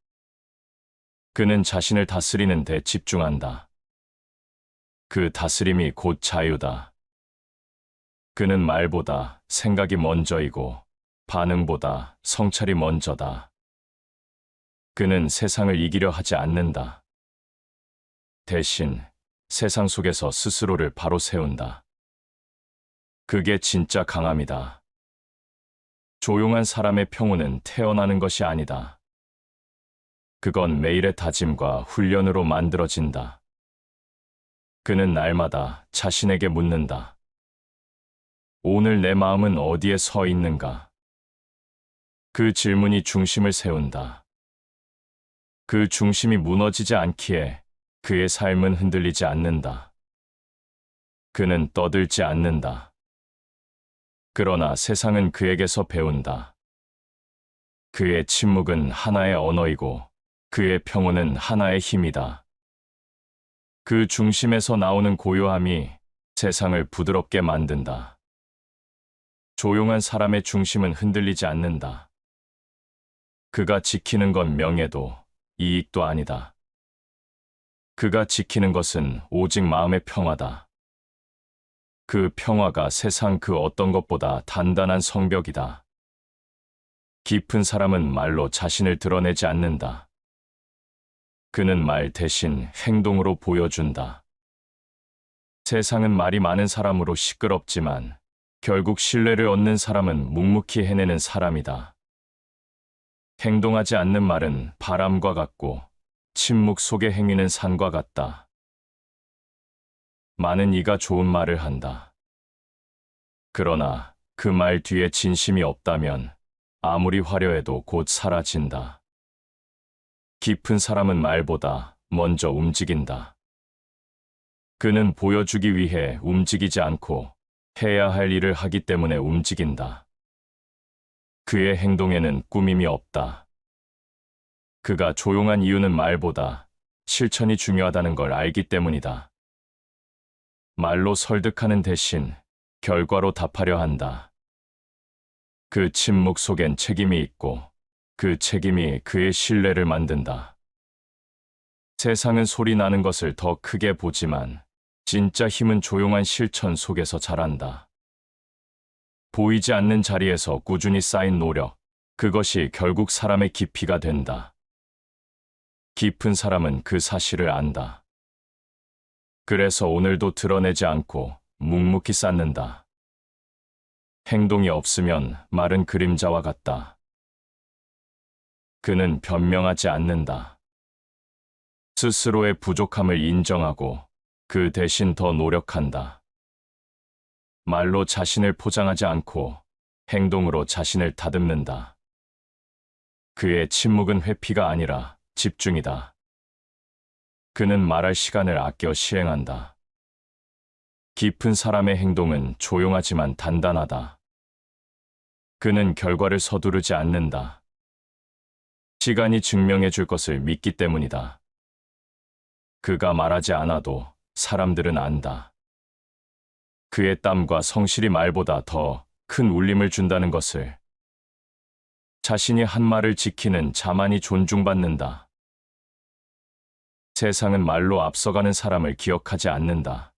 그는 자신을 다스리는 데 집중한다. 그 다스림이 곧 자유다. 그는 말보다 생각이 먼저이고 반응보다 성찰이 먼저다. 그는 세상을 이기려 하지 않는다. 대신 세상 속에서 스스로를 바로 세운다. 그게 진짜 강함이다. 조용한 사람의 평온은 태어나는 것이 아니다. 그건 매일의 다짐과 훈련으로 만들어진다. 그는 날마다 자신에게 묻는다. 오늘 내 마음은 어디에 서 있는가? 그 질문이 중심을 세운다. 그 중심이 무너지지 않기에 그의 삶은 흔들리지 않는다. 그는 떠들지 않는다. 그러나 세상은 그에게서 배운다. 그의 침묵은 하나의 언어이고 그의 평온은 하나의 힘이다. 그 중심에서 나오는 고요함이 세상을 부드럽게 만든다. 조용한 사람의 중심은 흔들리지 않는다. 그가 지키는 건 명예도 이익도 아니다. 그가 지키는 것은 오직 마음의 평화다. 그 평화가 세상 그 어떤 것보다 단단한 성벽이다. 깊은 사람은 말로 자신을 드러내지 않는다. 그는 말 대신 행동으로 보여준다. 세상은 말이 많은 사람으로 시끄럽지만 결국 신뢰를 얻는 사람은 묵묵히 해내는 사람이다. 행동하지 않는 말은 바람과 같고 침묵 속의 행위는 산과 같다. 많은 이가 좋은 말을 한다. 그러나 그 말 뒤에 진심이 없다면 아무리 화려해도 곧 사라진다. 깊은 사람은 말보다 먼저 움직인다. 그는 보여주기 위해 움직이지 않고 해야 할 일을 하기 때문에 움직인다. 그의 행동에는 꾸밈이 없다. 그가 조용한 이유는 말보다 실천이 중요하다는 걸 알기 때문이다. 말로 설득하는 대신 결과로 답하려 한다. 그 침묵 속엔 책임이 있고 그 책임이 그의 신뢰를 만든다. 세상은 소리 나는 것을 더 크게 보지만 진짜 힘은 조용한 실천 속에서 자란다. 보이지 않는 자리에서 꾸준히 쌓인 노력, 그것이 결국 사람의 깊이가 된다. 깊은 사람은 그 사실을 안다. 그래서 오늘도 드러내지 않고 묵묵히 쌓는다. 행동이 없으면 말은 그림자와 같다. 그는 변명하지 않는다. 스스로의 부족함을 인정하고 그 대신 더 노력한다. 말로 자신을 포장하지 않고 행동으로 자신을 다듬는다. 그의 침묵은 회피가 아니라 집중이다. 그는 말할 시간을 아껴 시행한다. 깊은 사람의 행동은 조용하지만 단단하다. 그는 결과를 서두르지 않는다. 시간이 증명해 줄 것을 믿기 때문이다. 그가 말하지 않아도 사람들은 안다. 그의 땀과 성실이 말보다 더 큰 울림을 준다는 것을. 자신이 한 말을 지키는 자만이 존중받는다. 세상은 말로 앞서가는 사람을 기억하지 않는다.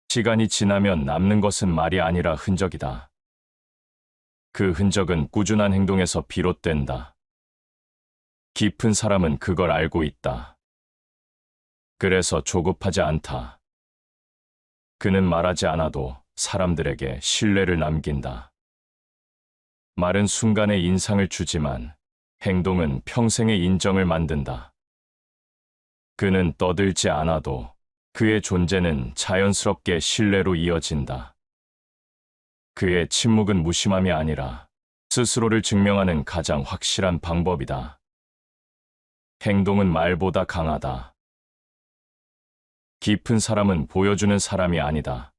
시간이 지나면 남는 것은 말이 아니라 흔적이다. 그 흔적은 꾸준한 행동에서 비롯된다. 깊은 사람은 그걸 알고 있다. 그래서 조급하지 않다. 그는 말하지 않아도 사람들에게 신뢰를 남긴다. 말은 순간의 인상을 주지만 행동은 평생의 인정을 만든다. 그는 떠들지 않아도 그의 존재는 자연스럽게 신뢰로 이어진다. 그의 침묵은 무심함이 아니라 스스로를 증명하는 가장 확실한 방법이다. 행동은 말보다 강하다. 깊은 사람은 보여주는 사람이 아니다.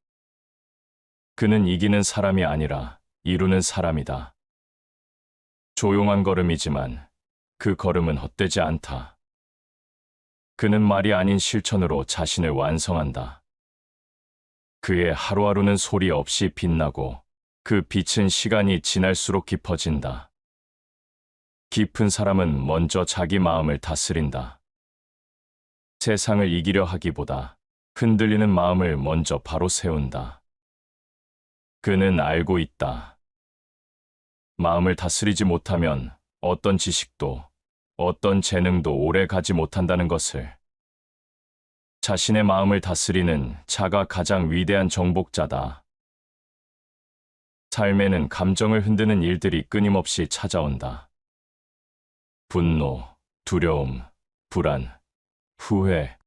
그는 이기는 사람이 아니라 이루는 사람이다. 조용한 걸음이지만 그 걸음은 헛되지 않다. 그는 말이 아닌 실천으로 자신을 완성한다. 그의 하루하루는 소리 없이 빛나고 그 빛은 시간이 지날수록 깊어진다. 깊은 사람은 먼저 자기 마음을 다스린다. 세상을 이기려 하기보다 흔들리는 마음을 먼저 바로 세운다. 그는 알고 있다. 마음을 다스리지 못하면 어떤 지식도 어떤 재능도 오래 가지 못한다는 것을. 자신의 마음을 다스리는 자가 가장 위대한 정복자다. 삶에는 감정을 흔드는 일들이 끊임없이 찾아온다. 분노, 두려움, 불안, 후회.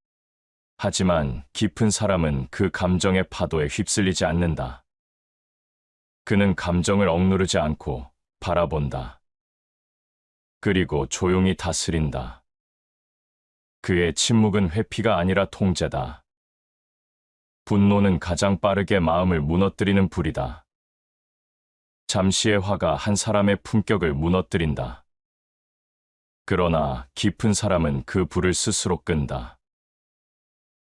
하지만 깊은 사람은 그 감정의 파도에 휩쓸리지 않는다. 그는 감정을 억누르지 않고 바라본다. 그리고 조용히 다스린다. 그의 침묵은 회피가 아니라 통제다. 분노는 가장 빠르게 마음을 무너뜨리는 불이다. 잠시의 화가 한 사람의 품격을 무너뜨린다. 그러나 깊은 사람은 그 불을 스스로 끈다.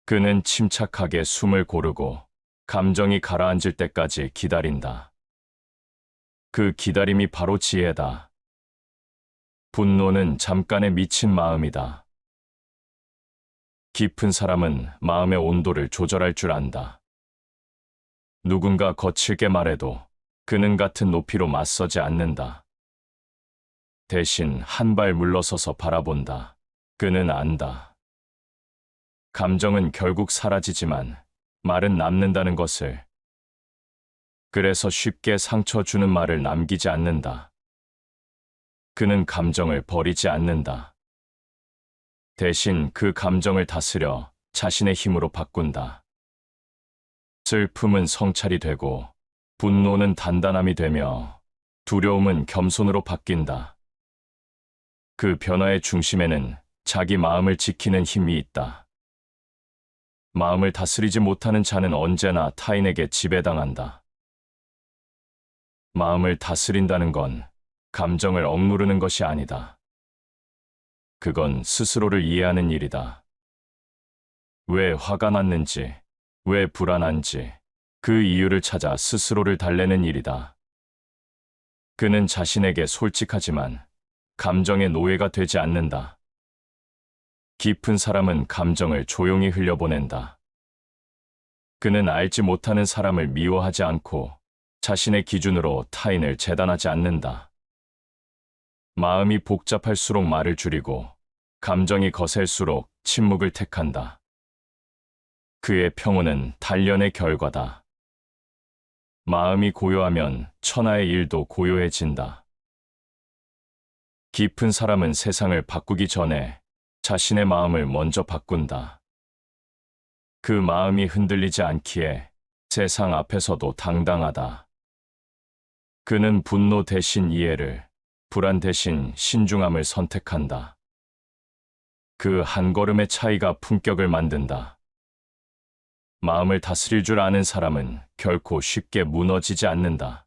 그는 침착하게 숨을 고르고 감정이 가라앉을 때까지 기다린다. 그 기다림이 바로 지혜다. 분노는 잠깐의 미친 마음이다. 깊은 사람은 마음의 온도를 조절할 줄 안다. 누군가 거칠게 말해도 그는 같은 높이로 맞서지 않는다. 대신 한 발 물러서서 바라본다. 그는 안다. 감정은 결국 사라지지만 말은 남는다는 것을. 그래서 쉽게 상처 주는 말을 남기지 않는다. 그는 감정을 버리지 않는다. 대신 그 감정을 다스려 자신의 힘으로 바꾼다. 슬픔은 성찰이 되고 분노는 단단함이 되며 두려움은 겸손으로 바뀐다. 그 변화의 중심에는 자기 마음을 지키는 힘이 있다. 마음을 다스리지 못하는 자는 언제나 타인에게 지배당한다. 마음을 다스린다는 건 감정을 억누르는 것이 아니다. 그건 스스로를 이해하는 일이다. 왜 화가 났는지, 왜 불안한지, 그 이유를 찾아 스스로를 달래는 일이다. 그는 자신에게 솔직하지만 감정의 노예가 되지 않는다. 깊은 사람은 감정을 조용히 흘려보낸다. 그는 알지 못하는 사람을 미워하지 않고 자신의 기준으로 타인을 재단하지 않는다. 마음이 복잡할수록 말을 줄이고 감정이 거셀수록 침묵을 택한다. 그의 평온은 단련의 결과다. 마음이 고요하면 천하의 일도 고요해진다. 깊은 사람은 세상을 바꾸기 전에 자신의 마음을 먼저 바꾼다. 그 마음이 흔들리지 않기에 세상 앞에서도 당당하다. 그는 분노 대신 이해를, 불안 대신 신중함을 선택한다. 그 한 걸음의 차이가 품격을 만든다. 마음을 다스릴 줄 아는 사람은 결코 쉽게 무너지지 않는다.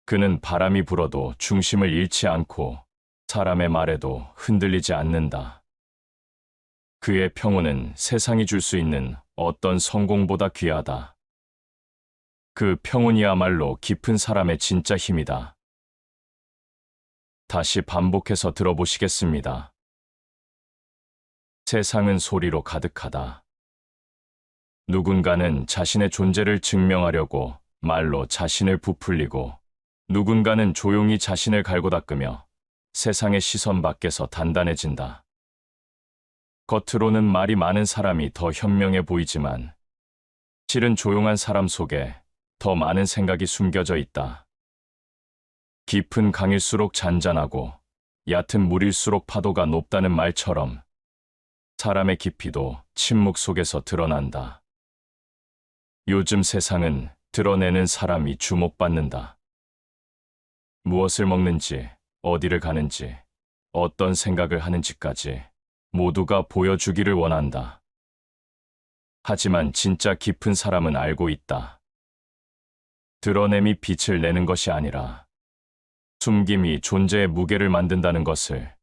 그는 바람이 불어도 중심을 잃지 않고 사람의 말에도 흔들리지 않는다. 그의 평온은 세상이 줄 수 있는 어떤 성공보다 귀하다. 그 평온이야말로 깊은 사람의 진짜 힘이다. 다시 반복해서 들어보시겠습니다. 세상은 소리로 가득하다. 누군가는 자신의 존재를 증명하려고 말로 자신을 부풀리고 누군가는 조용히 자신을 갈고 닦으며 세상의 시선 밖에서 단단해진다. 겉으로는 말이 많은 사람이 더 현명해 보이지만 실은 조용한 사람 속에 더 많은 생각이 숨겨져 있다. 깊은 강일수록 잔잔하고 얕은 물일수록 파도가 높다는 말처럼 사람의 깊이도 침묵 속에서 드러난다. 요즘 세상은 드러내는 사람이 주목받는다. 무엇을 먹는지, 어디를 가는지, 어떤 생각을 하는지까지 모두가 보여주기를 원한다. 하지만 진짜 깊은 사람은 알고 있다. 드러냄이 빛을 내는 것이 아니라 숨김이 존재의 무게를 만든다는 것을.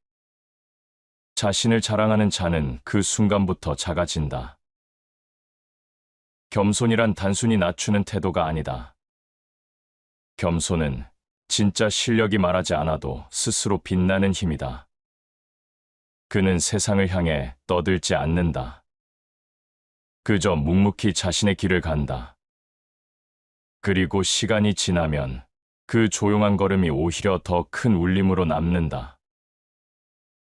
자신을 자랑하는 자는 그 순간부터 작아진다. 겸손이란 단순히 낮추는 태도가 아니다. 겸손은 진짜 실력이 말하지 않아도 스스로 빛나는 힘이다. 그는 세상을 향해 떠들지 않는다. 그저 묵묵히 자신의 길을 간다. 그리고 시간이 지나면 그 조용한 걸음이 오히려 더 큰 울림으로 남는다.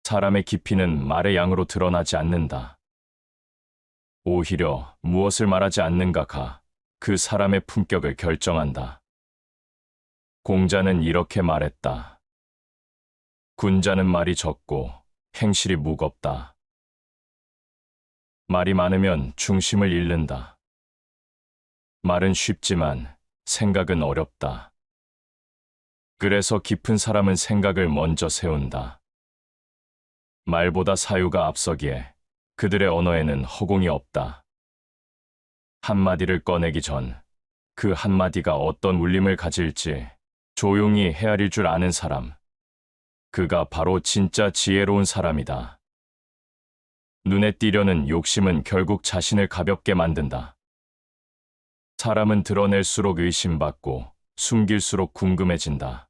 사람의 깊이는 말의 양으로 드러나지 않는다. 오히려 무엇을 말하지 않는가가 그 사람의 품격을 결정한다. 공자는 이렇게 말했다. 군자는 말이 적고 행실이 무겁다. 말이 많으면 중심을 잃는다. 말은 쉽지만 생각은 어렵다. 그래서 깊은 사람은 생각을 먼저 세운다. 말보다 사유가 앞서기에 그들의 언어에는 허공이 없다. 한마디를 꺼내기 전 그 한마디가 어떤 울림을 가질지 조용히 헤아릴 줄 아는 사람. 그가 바로 진짜 지혜로운 사람이다. 눈에 띄려는 욕심은 결국 자신을 가볍게 만든다. 사람은 드러낼수록 의심받고 숨길수록 궁금해진다.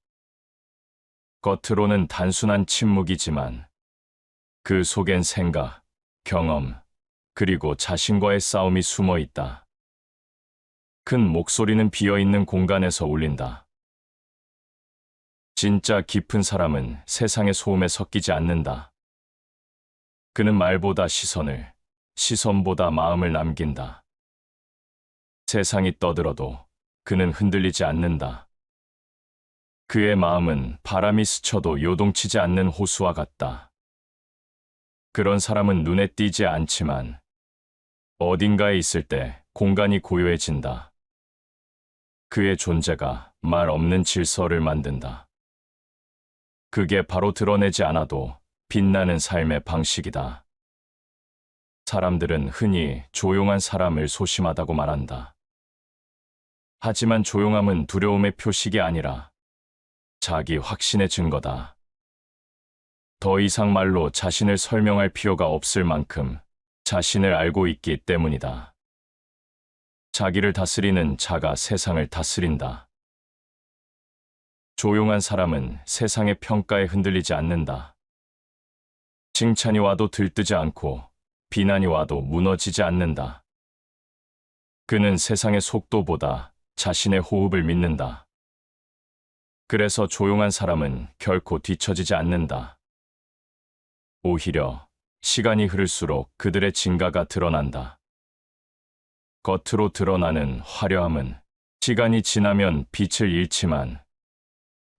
겉으로는 단순한 침묵이지만 그 속엔 생각, 경험, 그리고 자신과의 싸움이 숨어 있다. 큰 목소리는 비어있는 공간에서 울린다. 진짜 깊은 사람은 세상의 소음에 섞이지 않는다. 그는 말보다 시선을, 시선보다 마음을 남긴다. 세상이 떠들어도 그는 흔들리지 않는다. 그의 마음은 바람이 스쳐도 요동치지 않는 호수와 같다. 그런 사람은 눈에 띄지 않지만 어딘가에 있을 때 공간이 고요해진다. 그의 존재가 말 없는 질서를 만든다. 그게 바로 드러내지 않아도 빛나는 삶의 방식이다. 사람들은 흔히 조용한 사람을 소심하다고 말한다. 하지만 조용함은 두려움의 표식이 아니라 자기 확신의 증거다. 더 이상 말로 자신을 설명할 필요가 없을 만큼 자신을 알고 있기 때문이다. 자기를 다스리는 자가 세상을 다스린다. 조용한 사람은 세상의 평가에 흔들리지 않는다. 칭찬이 와도 들뜨지 않고 비난이 와도 무너지지 않는다. 그는 세상의 속도보다 자신의 호흡을 믿는다. 그래서 조용한 사람은 결코 뒤처지지 않는다. 오히려 시간이 흐를수록 그들의 진가가 드러난다. 겉으로 드러나는 화려함은 시간이 지나면 빛을 잃지만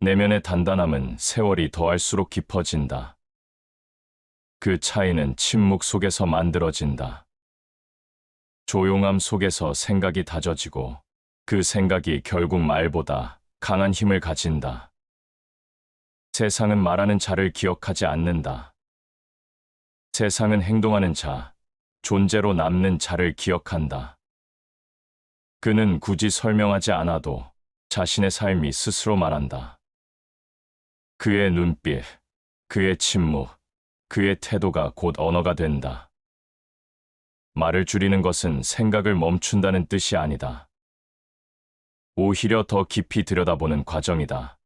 내면의 단단함은 세월이 더할수록 깊어진다. 그 차이는 침묵 속에서 만들어진다. 조용함 속에서 생각이 다져지고 그 생각이 결국 말보다 강한 힘을 가진다. 세상은 말하는 자를 기억하지 않는다. 세상은 행동하는 자, 존재로 남는 자를 기억한다. 그는 굳이 설명하지 않아도 자신의 삶이 스스로 말한다. 그의 눈빛, 그의 침묵, 그의 태도가 곧 언어가 된다. 말을 줄이는 것은 생각을 멈춘다는 뜻이 아니다. 오히려 더 깊이 들여다보는 과정이다.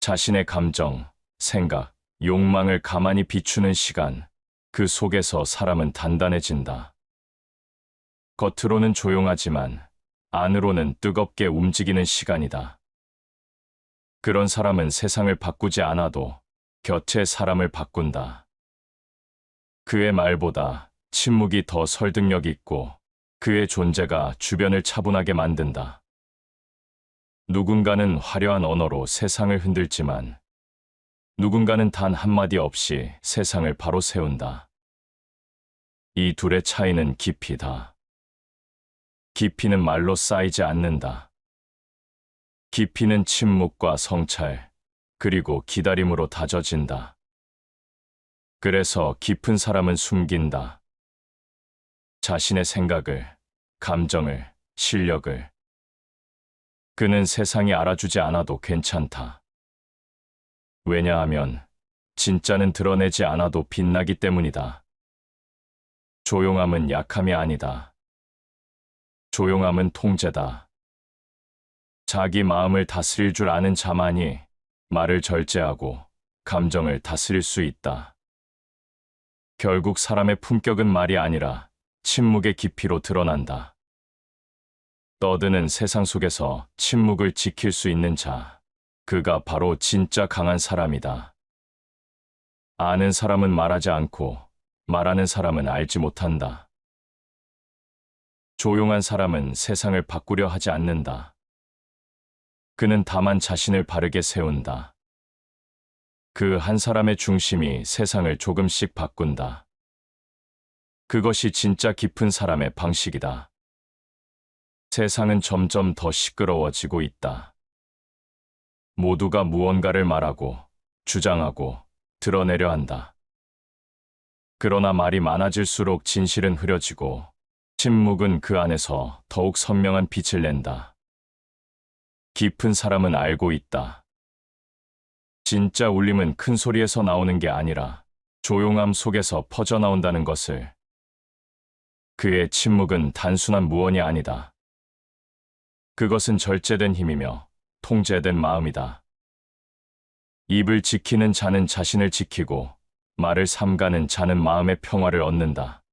자신의 감정, 생각, 욕망을 가만히 비추는 시간, 그 속에서 사람은 단단해진다. 겉으로는 조용하지만 안으로는 뜨겁게 움직이는 시간이다. 그런 사람은 세상을 바꾸지 않아도 곁의 사람을 바꾼다. 그의 말보다 침묵이 더 설득력 있고 그의 존재가 주변을 차분하게 만든다. 누군가는 화려한 언어로 세상을 흔들지만 누군가는 단 한마디 없이 세상을 바로 세운다. 이 둘의 차이는 깊이다. 깊이는 말로 쌓이지 않는다. 깊이는 침묵과 성찰, 그리고 기다림으로 다져진다. 그래서 깊은 사람은 숨긴다. 자신의 생각을, 감정을, 실력을. 그는 세상이 알아주지 않아도 괜찮다. 왜냐하면 진짜는 드러내지 않아도 빛나기 때문이다. 조용함은 약함이 아니다. 조용함은 통제다. 자기 마음을 다스릴 줄 아는 자만이 말을 절제하고 감정을 다스릴 수 있다. 결국 사람의 품격은 말이 아니라 침묵의 깊이로 드러난다. 떠드는 세상 속에서 침묵을 지킬 수 있는 자, 그가 바로 진짜 강한 사람이다. 아는 사람은 말하지 않고 말하는 사람은 알지 못한다. 조용한 사람은 세상을 바꾸려 하지 않는다. 그는 다만 자신을 바르게 세운다. 그 한 사람의 중심이 세상을 조금씩 바꾼다. 그것이 진짜 깊은 사람의 방식이다. 세상은 점점 더 시끄러워지고 있다. 모두가 무언가를 말하고, 주장하고, 드러내려 한다. 그러나 말이 많아질수록 진실은 흐려지고, 침묵은 그 안에서 더욱 선명한 빛을 낸다. 깊은 사람은 알고 있다. 진짜 울림은 큰 소리에서 나오는 게 아니라 조용함 속에서 퍼져나온다는 것을. 그의 침묵은 단순한 무언이 아니다. 그것은 절제된 힘이며 통제된 마음이다. 입을 지키는 자는 자신을 지키고 말을 삼가는 자는 마음의 평화를 얻는다.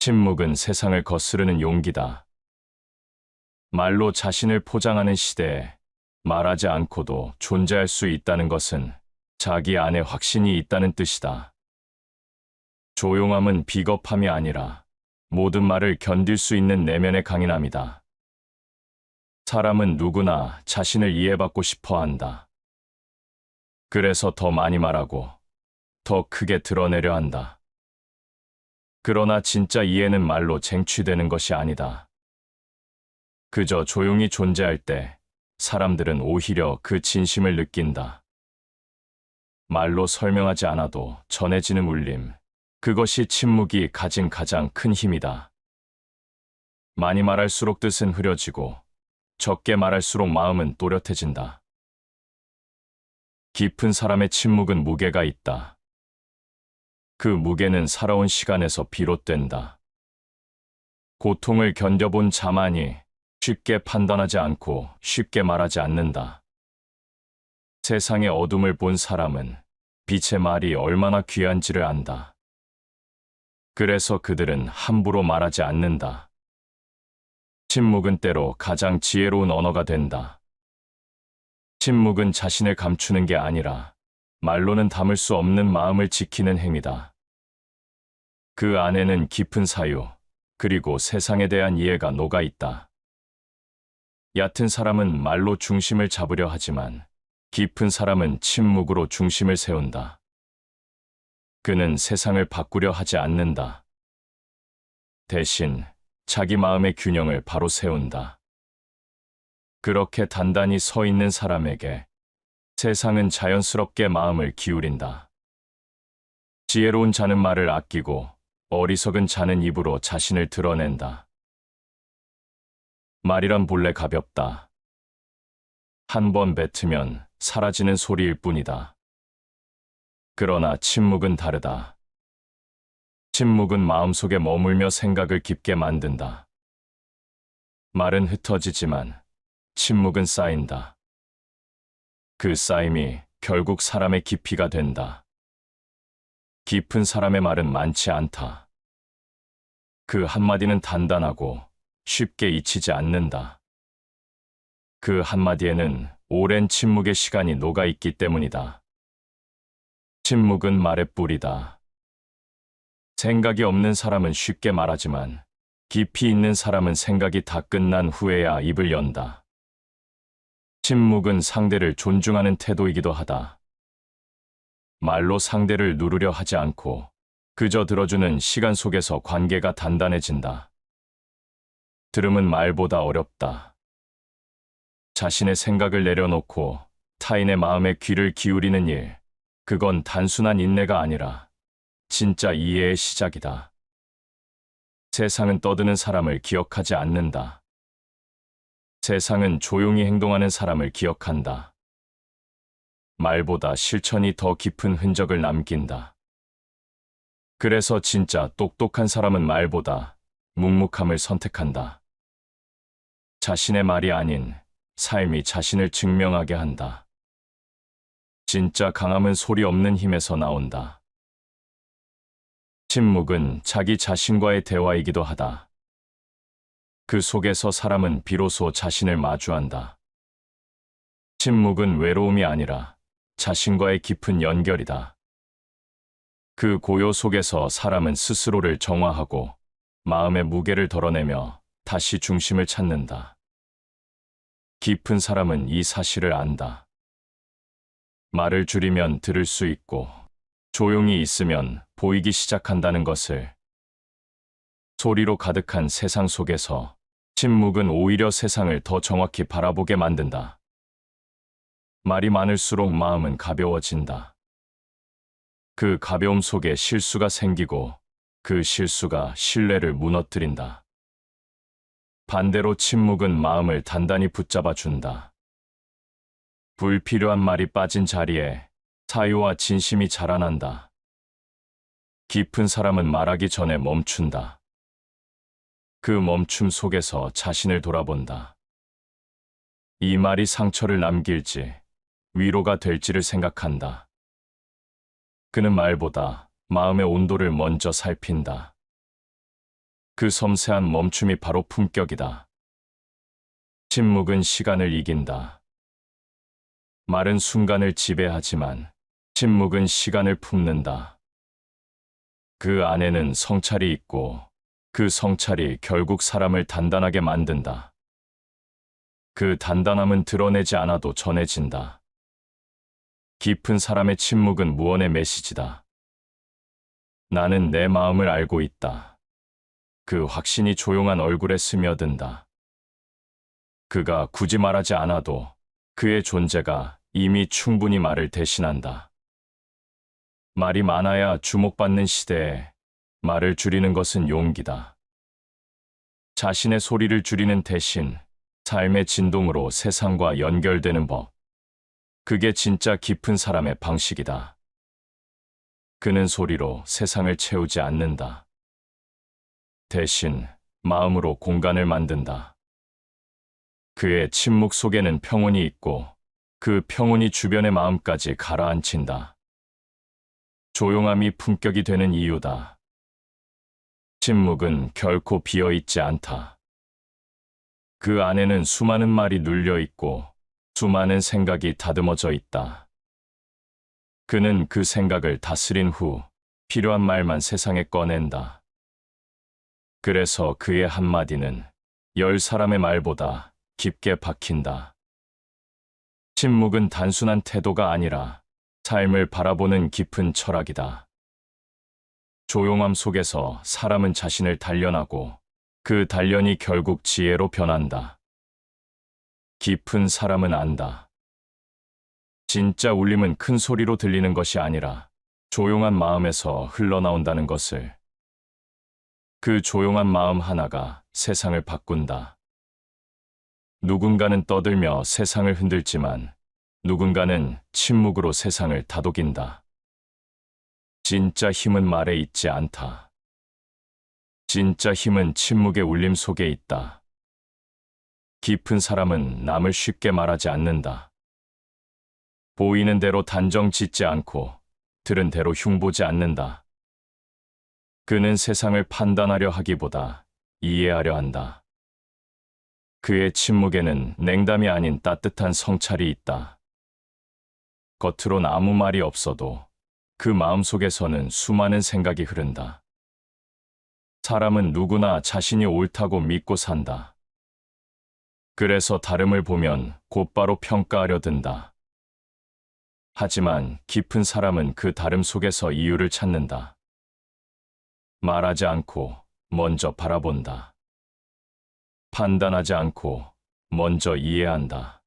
침묵은 세상을 거스르는 용기다. 말로 자신을 포장하는 시대에 말하지 않고도 존재할 수 있다는 것은 자기 안에 확신이 있다는 뜻이다. 조용함은 비겁함이 아니라 모든 말을 견딜 수 있는 내면의 강인함이다. 사람은 누구나 자신을 이해받고 싶어 한다. 그래서 더 많이 말하고 더 크게 드러내려 한다. 그러나 진짜 이해는 말로 쟁취되는 것이 아니다. 그저 조용히 존재할 때 사람들은 오히려 그 진심을 느낀다. 말로 설명하지 않아도 전해지는 울림, 그것이 침묵이 가진 가장 큰 힘이다. 많이 말할수록 뜻은 흐려지고 적게 말할수록 마음은 또렷해진다. 깊은 사람의 침묵은 무게가 있다. 그 무게는 살아온 시간에서 비롯된다. 고통을 견뎌본 자만이 쉽게 판단하지 않고 쉽게 말하지 않는다. 세상의 어둠을 본 사람은 빛의 말이 얼마나 귀한지를 안다. 그래서 그들은 함부로 말하지 않는다. 침묵은 때로 가장 지혜로운 언어가 된다. 침묵은 자신을 감추는 게 아니라 말로는 담을 수 없는 마음을 지키는 행위다. 그 안에는 깊은 사유, 그리고 세상에 대한 이해가 녹아 있다. 얕은 사람은 말로 중심을 잡으려 하지만 깊은 사람은 침묵으로 중심을 세운다. 그는 세상을 바꾸려 하지 않는다. 대신 자기 마음의 균형을 바로 세운다. 그렇게 단단히 서 있는 사람에게 세상은 자연스럽게 마음을 기울인다. 지혜로운 자는 말을 아끼고 어리석은 자는 입으로 자신을 드러낸다. 말이란 본래 가볍다. 한 번 뱉으면 사라지는 소리일 뿐이다. 그러나 침묵은 다르다. 침묵은 마음속에 머물며 생각을 깊게 만든다. 말은 흩어지지만 침묵은 쌓인다. 그 쌓임이 결국 사람의 깊이가 된다. 깊은 사람의 말은 많지 않다. 그 한마디는 단단하고 쉽게 잊히지 않는다. 그 한마디에는 오랜 침묵의 시간이 녹아있기 때문이다. 침묵은 말의 뿌리다. 생각이 없는 사람은 쉽게 말하지만 깊이 있는 사람은 생각이 다 끝난 후에야 입을 연다. 침묵은 상대를 존중하는 태도이기도 하다. 말로 상대를 누르려 하지 않고 그저 들어주는 시간 속에서 관계가 단단해진다. 들음은 말보다 어렵다. 자신의 생각을 내려놓고 타인의 마음에 귀를 기울이는 일, 그건 단순한 인내가 아니라 진짜 이해의 시작이다. 세상은 떠드는 사람을 기억하지 않는다. 세상은 조용히 행동하는 사람을 기억한다. 말보다 실천이 더 깊은 흔적을 남긴다. 그래서 진짜 똑똑한 사람은 말보다 묵묵함을 선택한다. 자신의 말이 아닌 삶이 자신을 증명하게 한다. 진짜 강함은 소리 없는 힘에서 나온다. 침묵은 자기 자신과의 대화이기도 하다. 그 속에서 사람은 비로소 자신을 마주한다. 침묵은 외로움이 아니라 자신과의 깊은 연결이다. 그 고요 속에서 사람은 스스로를 정화하고 마음의 무게를 덜어내며 다시 중심을 찾는다. 깊은 사람은 이 사실을 안다. 말을 줄이면 들을 수 있고 조용히 있으면 보이기 시작한다는 것을. 소리로 가득한 세상 속에서 침묵은 오히려 세상을 더 정확히 바라보게 만든다. 말이 많을수록 마음은 가벼워진다. 그 가벼움 속에 실수가 생기고 그 실수가 신뢰를 무너뜨린다. 반대로 침묵은 마음을 단단히 붙잡아 준다. 불필요한 말이 빠진 자리에 사유와 진심이 자라난다. 깊은 사람은 말하기 전에 멈춘다. 그 멈춤 속에서 자신을 돌아본다. 이 말이 상처를 남길지 위로가 될지를 생각한다. 그는 말보다 마음의 온도를 먼저 살핀다. 그 섬세한 멈춤이 바로 품격이다. 침묵은 시간을 이긴다. 말은 순간을 지배하지만 침묵은 시간을 품는다. 그 안에는 성찰이 있고 그 성찰이 결국 사람을 단단하게 만든다. 그 단단함은 드러내지 않아도 전해진다. 깊은 사람의 침묵은 무언의 메시지다. 나는 내 마음을 알고 있다. 그 확신이 조용한 얼굴에 스며든다. 그가 굳이 말하지 않아도 그의 존재가 이미 충분히 말을 대신한다. 말이 많아야 주목받는 시대에 말을 줄이는 것은 용기다. 자신의 소리를 줄이는 대신 삶의 진동으로 세상과 연결되는 법. 그게 진짜 깊은 사람의 방식이다. 그는 소리로 세상을 채우지 않는다. 대신 마음으로 공간을 만든다. 그의 침묵 속에는 평온이 있고 그 평온이 주변의 마음까지 가라앉힌다. 조용함이 품격이 되는 이유다. 침묵은 결코 비어있지 않다. 그 안에는 수많은 말이 눌려 있고 수많은 생각이 다듬어져 있다. 그는 그 생각을 다스린 후 필요한 말만 세상에 꺼낸다. 그래서 그의 한마디는 10사람의 말보다 깊게 박힌다. 침묵은 단순한 태도가 아니라 삶을 바라보는 깊은 철학이다. 조용함 속에서 사람은 자신을 단련하고 그 단련이 결국 지혜로 변한다. 깊은 사람은 안다. 진짜 울림은 큰 소리로 들리는 것이 아니라 조용한 마음에서 흘러나온다는 것을. 그 조용한 마음 하나가 세상을 바꾼다. 누군가는 떠들며 세상을 흔들지만 누군가는 침묵으로 세상을 다독인다. 진짜 힘은 말에 있지 않다. 진짜 힘은 침묵의 울림 속에 있다. 깊은 사람은 남을 쉽게 말하지 않는다. 보이는 대로 단정 짓지 않고 들은 대로 흉보지 않는다. 그는 세상을 판단하려 하기보다 이해하려 한다. 그의 침묵에는 냉담이 아닌 따뜻한 성찰이 있다. 겉으론 아무 말이 없어도 그 마음속에서는 수많은 생각이 흐른다. 사람은 누구나 자신이 옳다고 믿고 산다. 그래서 다름을 보면 곧바로 평가하려 든다. 하지만 깊은 사람은 그 다름 속에서 이유를 찾는다. 말하지 않고 먼저 바라본다. 판단하지 않고 먼저 이해한다.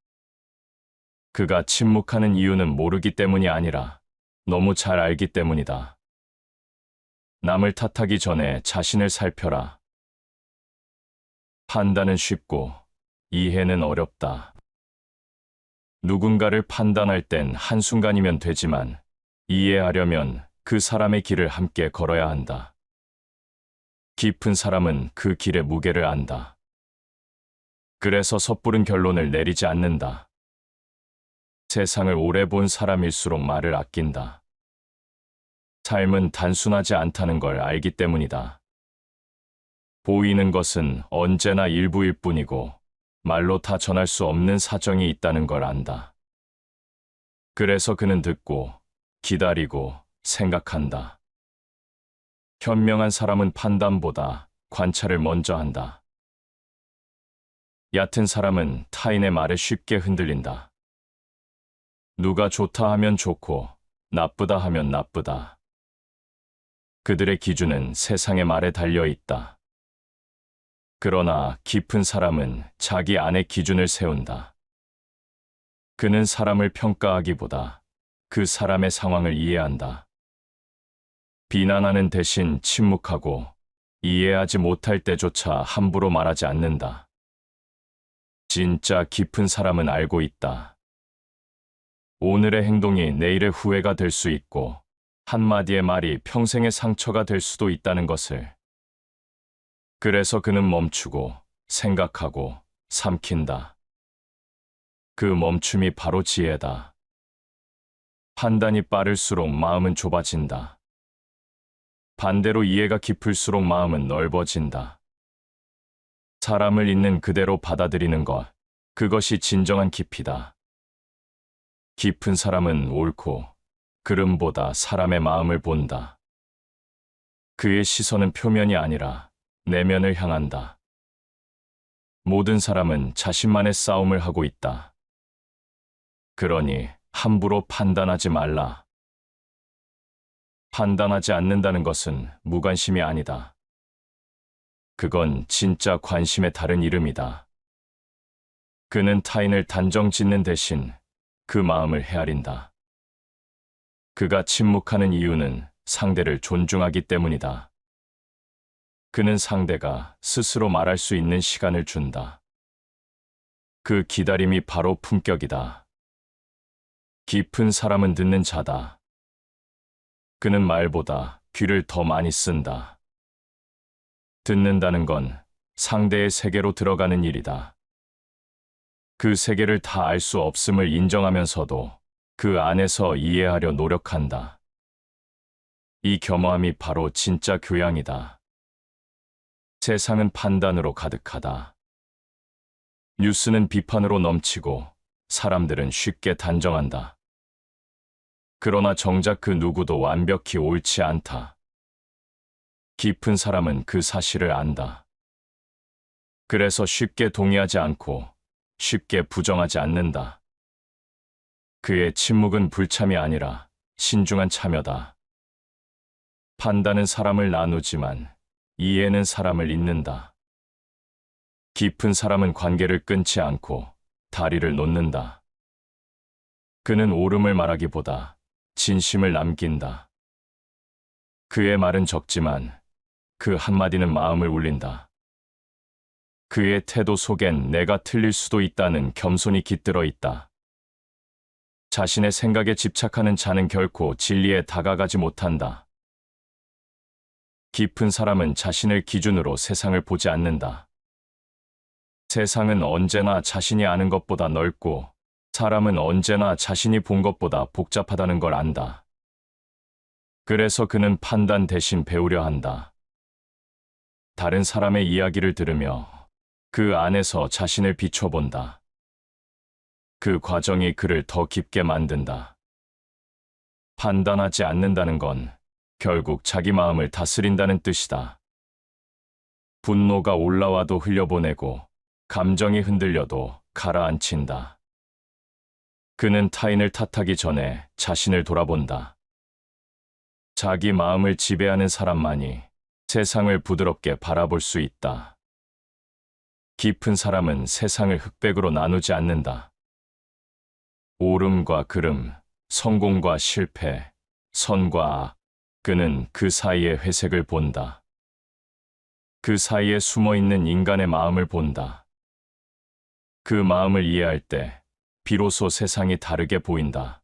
그가 침묵하는 이유는 모르기 때문이 아니라 너무 잘 알기 때문이다. 남을 탓하기 전에 자신을 살펴라. 판단은 쉽고 이해는 어렵다. 누군가를 판단할 땐 한순간이면 되지만 이해하려면 그 사람의 길을 함께 걸어야 한다. 깊은 사람은 그 길의 무게를 안다. 그래서 섣부른 결론을 내리지 않는다. 세상을 오래 본 사람일수록 말을 아낀다. 삶은 단순하지 않다는 걸 알기 때문이다. 보이는 것은 언제나 일부일 뿐이고 말로 다 전할 수 없는 사정이 있다는 걸 안다. 그래서 그는 듣고 기다리고 생각한다. 현명한 사람은 판단보다 관찰을 먼저 한다. 얕은 사람은 타인의 말에 쉽게 흔들린다. 누가 좋다 하면 좋고 나쁘다 하면 나쁘다. 그들의 기준은 세상의 말에 달려 있다. 그러나 깊은 사람은 자기 안의 기준을 세운다. 그는 사람을 평가하기보다 그 사람의 상황을 이해한다. 비난하는 대신 침묵하고 이해하지 못할 때조차 함부로 말하지 않는다. 진짜 깊은 사람은 알고 있다. 오늘의 행동이 내일의 후회가 될 수 있고 한마디의 말이 평생의 상처가 될 수도 있다는 것을. 그래서 그는 멈추고 생각하고 삼킨다. 그 멈춤이 바로 지혜다. 판단이 빠를수록 마음은 좁아진다. 반대로 이해가 깊을수록 마음은 넓어진다. 사람을 있는 그대로 받아들이는 것, 그것이 진정한 깊이다. 깊은 사람은 옳고 그름보다 사람의 마음을 본다. 그의 시선은 표면이 아니라 내면을 향한다. 모든 사람은 자신만의 싸움을 하고 있다. 그러니 함부로 판단하지 말라. 판단하지 않는다는 것은 무관심이 아니다. 그건 진짜 관심의 다른 이름이다. 그는 타인을 단정 짓는 대신 그 마음을 헤아린다. 그가 침묵하는 이유는 상대를 존중하기 때문이다. 그는 상대가 스스로 말할 수 있는 시간을 준다. 그 기다림이 바로 품격이다. 깊은 사람은 듣는 자다. 그는 말보다 귀를 더 많이 쓴다. 듣는다는 건 상대의 세계로 들어가는 일이다. 그 세계를 다 알 수 없음을 인정하면서도 그 안에서 이해하려 노력한다. 이 겸허함이 바로 진짜 교양이다. 세상은 판단으로 가득하다. 뉴스는 비판으로 넘치고 사람들은 쉽게 단정한다. 그러나 정작 그 누구도 완벽히 옳지 않다. 깊은 사람은 그 사실을 안다. 그래서 쉽게 동의하지 않고 쉽게 부정하지 않는다. 그의 침묵은 불참이 아니라 신중한 참여다. 판단은 사람을 나누지만 이해는 사람을 잇는다. 깊은 사람은 관계를 끊지 않고 다리를 놓는다. 그는 옳음을 말하기보다 진심을 남긴다. 그의 말은 적지만 그 한마디는 마음을 울린다. 그의 태도 속엔 내가 틀릴 수도 있다는 겸손이 깃들어 있다. 자신의 생각에 집착하는 자는 결코 진리에 다가가지 못한다. 깊은 사람은 자신을 기준으로 세상을 보지 않는다. 세상은 언제나 자신이 아는 것보다 넓고 사람은 언제나 자신이 본 것보다 복잡하다는 걸 안다. 그래서 그는 판단 대신 배우려 한다. 다른 사람의 이야기를 들으며 그 안에서 자신을 비춰본다. 그 과정이 그를 더 깊게 만든다. 판단하지 않는다는 건 결국 자기 마음을 다스린다는 뜻이다. 분노가 올라와도 흘려보내고 감정이 흔들려도 가라앉힌다. 그는 타인을 탓하기 전에 자신을 돌아본다. 자기 마음을 지배하는 사람만이 세상을 부드럽게 바라볼 수 있다. 깊은 사람은 세상을 흑백으로 나누지 않는다. 옳음과 그름, 성공과 실패, 선과 악, 그는 그 사이의 회색을 본다. 그 사이에 숨어 있는 인간의 마음을 본다. 그 마음을 이해할 때 비로소 세상이 다르게 보인다.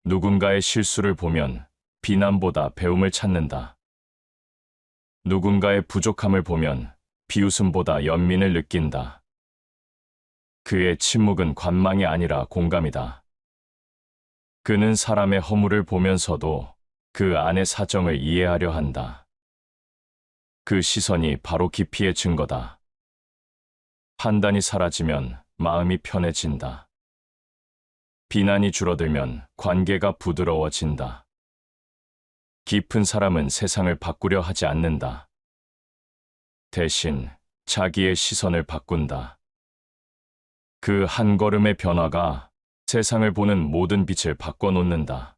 누군가의 실수를 보면 비난보다 배움을 찾는다. 누군가의 부족함을 보면 비웃음보다 연민을 느낀다. 그의 침묵은 관망이 아니라 공감이다. 그는 사람의 허물을 보면서도 그 안의 사정을 이해하려 한다. 그 시선이 바로 깊이의 증거다. 판단이 사라지면 마음이 편해진다. 비난이 줄어들면 관계가 부드러워진다. 깊은 사람은 세상을 바꾸려 하지 않는다. 대신 자기의 시선을 바꾼다. 그 한 걸음의 변화가 세상을 보는 모든 빛을 바꿔놓는다.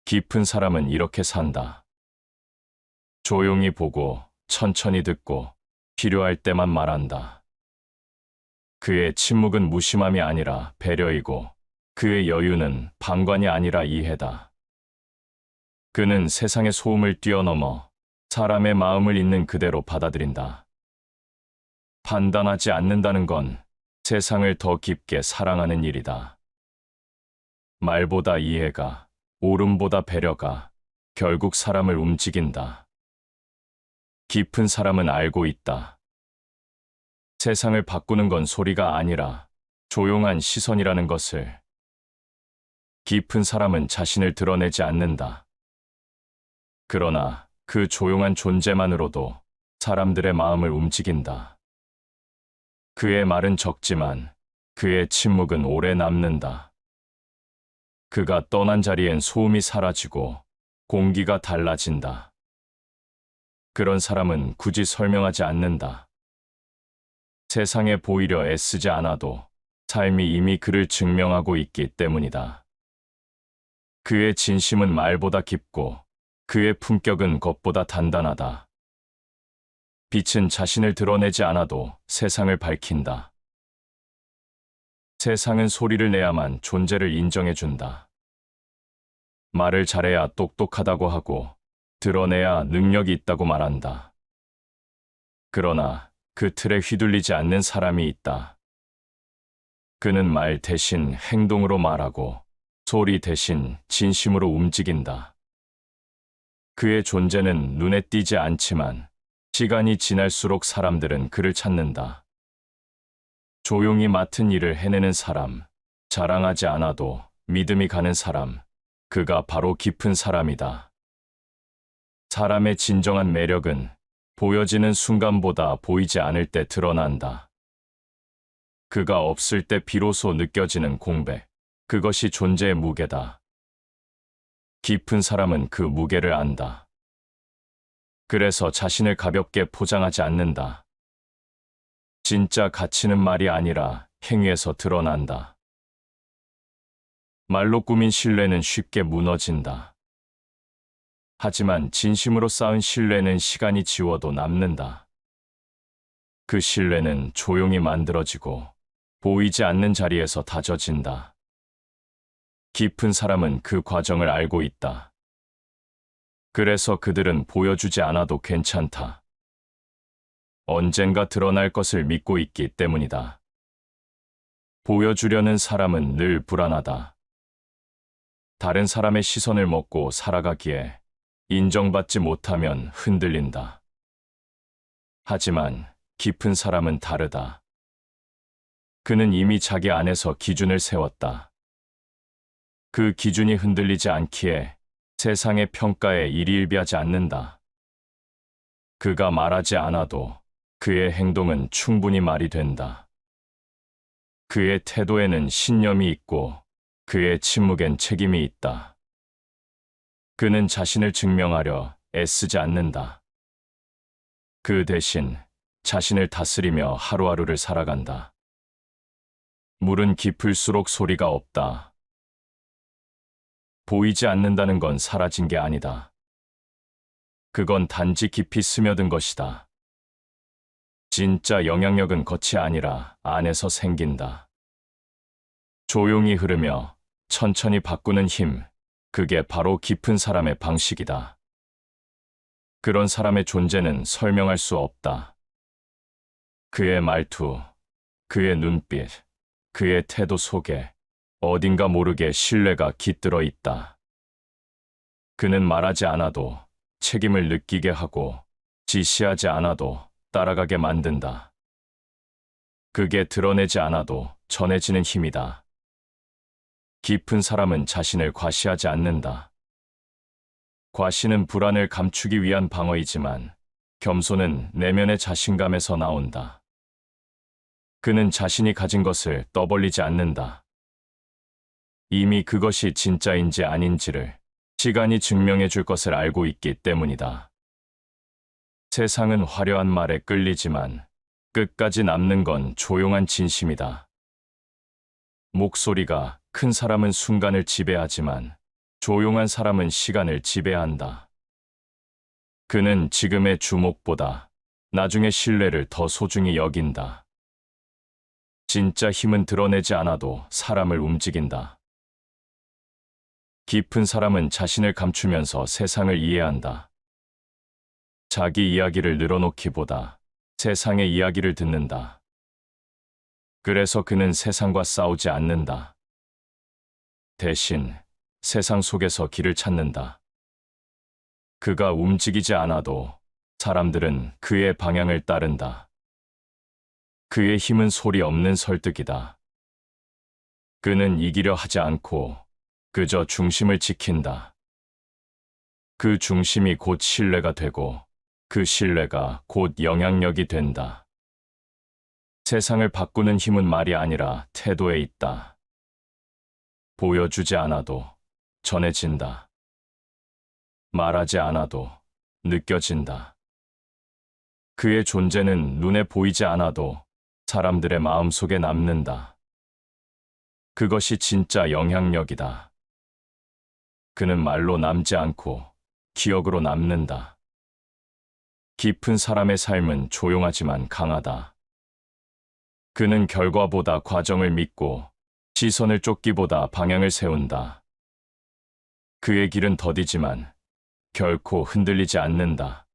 깊은 사람은 이렇게 산다. 조용히 보고 천천히 듣고 필요할 때만 말한다. 그의 침묵은 무심함이 아니라 배려이고 그의 여유는 방관이 아니라 이해다. 그는 세상의 소음을 뛰어넘어 사람의 마음을 있는 그대로 받아들인다. 판단하지 않는다는 건 세상을 더 깊게 사랑하는 일이다. 말보다 이해가, 옳음보다 배려가 결국 사람을 움직인다. 깊은 사람은 알고 있다. 세상을 바꾸는 건 소리가 아니라 조용한 시선이라는 것을. 깊은 사람은 자신을 드러내지 않는다. 그러나 그 조용한 존재만으로도 사람들의 마음을 움직인다. 그의 말은 적지만 그의 침묵은 오래 남는다. 그가 떠난 자리엔 소음이 사라지고 공기가 달라진다. 그런 사람은 굳이 설명하지 않는다. 세상에 보이려 애쓰지 않아도 삶이 이미 그를 증명하고 있기 때문이다. 그의 진심은 말보다 깊고 그의 품격은 것보다 단단하다. 빛은 자신을 드러내지 않아도 세상을 밝힌다. 세상은 소리를 내야만 존재를 인정해준다. 말을 잘해야 똑똑하다고 하고 드러내야 능력이 있다고 말한다. 그러나 그 틀에 휘둘리지 않는 사람이 있다. 그는 말 대신 행동으로 말하고 소리 대신 진심으로 움직인다. 그의 존재는 눈에 띄지 않지만 시간이 지날수록 사람들은 그를 찾는다. 조용히 맡은 일을 해내는 사람, 자랑하지 않아도 믿음이 가는 사람, 그가 바로 깊은 사람이다. 사람의 진정한 매력은 보여지는 순간보다 보이지 않을 때 드러난다. 그가 없을 때 비로소 느껴지는 공백, 그것이 존재의 무게다. 깊은 사람은 그 무게를 안다. 그래서 자신을 가볍게 포장하지 않는다. 진짜 가치는 말이 아니라 행위에서 드러난다. 말로 꾸민 신뢰는 쉽게 무너진다. 하지만 진심으로 쌓은 신뢰는 시간이 지워도 남는다. 그 신뢰는 조용히 만들어지고 보이지 않는 자리에서 다져진다. 깊은 사람은 그 과정을 알고 있다. 그래서 그들은 보여주지 않아도 괜찮다. 언젠가 드러날 것을 믿고 있기 때문이다. 보여주려는 사람은 늘 불안하다. 다른 사람의 시선을 먹고 살아가기에 인정받지 못하면 흔들린다. 하지만 깊은 사람은 다르다. 그는 이미 자기 안에서 기준을 세웠다. 그 기준이 흔들리지 않기에 세상의 평가에 일희일비하지 않는다. 그가 말하지 않아도 그의 행동은 충분히 말이 된다. 그의 태도에는 신념이 있고 그의 침묵엔 책임이 있다. 그는 자신을 증명하려 애쓰지 않는다. 그 대신 자신을 다스리며 하루하루를 살아간다. 물은 깊을수록 소리가 없다. 보이지 않는다는 건 사라진 게 아니다. 그건 단지 깊이 스며든 것이다. 진짜 영향력은 겉이 아니라 안에서 생긴다. 조용히 흐르며 천천히 바꾸는 힘, 그게 바로 깊은 사람의 방식이다. 그런 사람의 존재는 설명할 수 없다. 그의 말투, 그의 눈빛, 그의 태도 속에 어딘가 모르게 신뢰가 깃들어 있다. 그는 말하지 않아도 책임을 느끼게 하고 지시하지 않아도 따라가게 만든다. 그게 드러내지 않아도 전해지는 힘이다. 깊은 사람은 자신을 과시하지 않는다. 과시는 불안을 감추기 위한 방어이지만 겸손은 내면의 자신감에서 나온다. 그는 자신이 가진 것을 떠벌리지 않는다. 이미 그것이 진짜인지 아닌지를 시간이 증명해 줄 것을 알고 있기 때문이다. 세상은 화려한 말에 끌리지만 끝까지 남는 건 조용한 진심이다. 목소리가 큰 사람은 순간을 지배하지만 조용한 사람은 시간을 지배한다. 그는 지금의 주목보다 나중의 신뢰를 더 소중히 여긴다. 진짜 힘은 드러내지 않아도 사람을 움직인다. 깊은 사람은 자신을 감추면서 세상을 이해한다. 자기 이야기를 늘어놓기보다 세상의 이야기를 듣는다. 그래서 그는 세상과 싸우지 않는다. 대신 세상 속에서 길을 찾는다. 그가 움직이지 않아도 사람들은 그의 방향을 따른다. 그의 힘은 소리 없는 설득이다. 그는 이기려 하지 않고 그저 중심을 지킨다. 그 중심이 곧 신뢰가 되고 그 신뢰가 곧 영향력이 된다. 세상을 바꾸는 힘은 말이 아니라 태도에 있다. 보여주지 않아도 전해진다. 말하지 않아도 느껴진다. 그의 존재는 눈에 보이지 않아도 사람들의 마음속에 남는다. 그것이 진짜 영향력이다. 그는 말로 남지 않고 기억으로 남는다. 깊은 사람의 삶은 조용하지만 강하다. 그는 결과보다 과정을 믿고 시선을 쫓기보다 방향을 세운다. 그의 길은 더디지만 결코 흔들리지 않는다.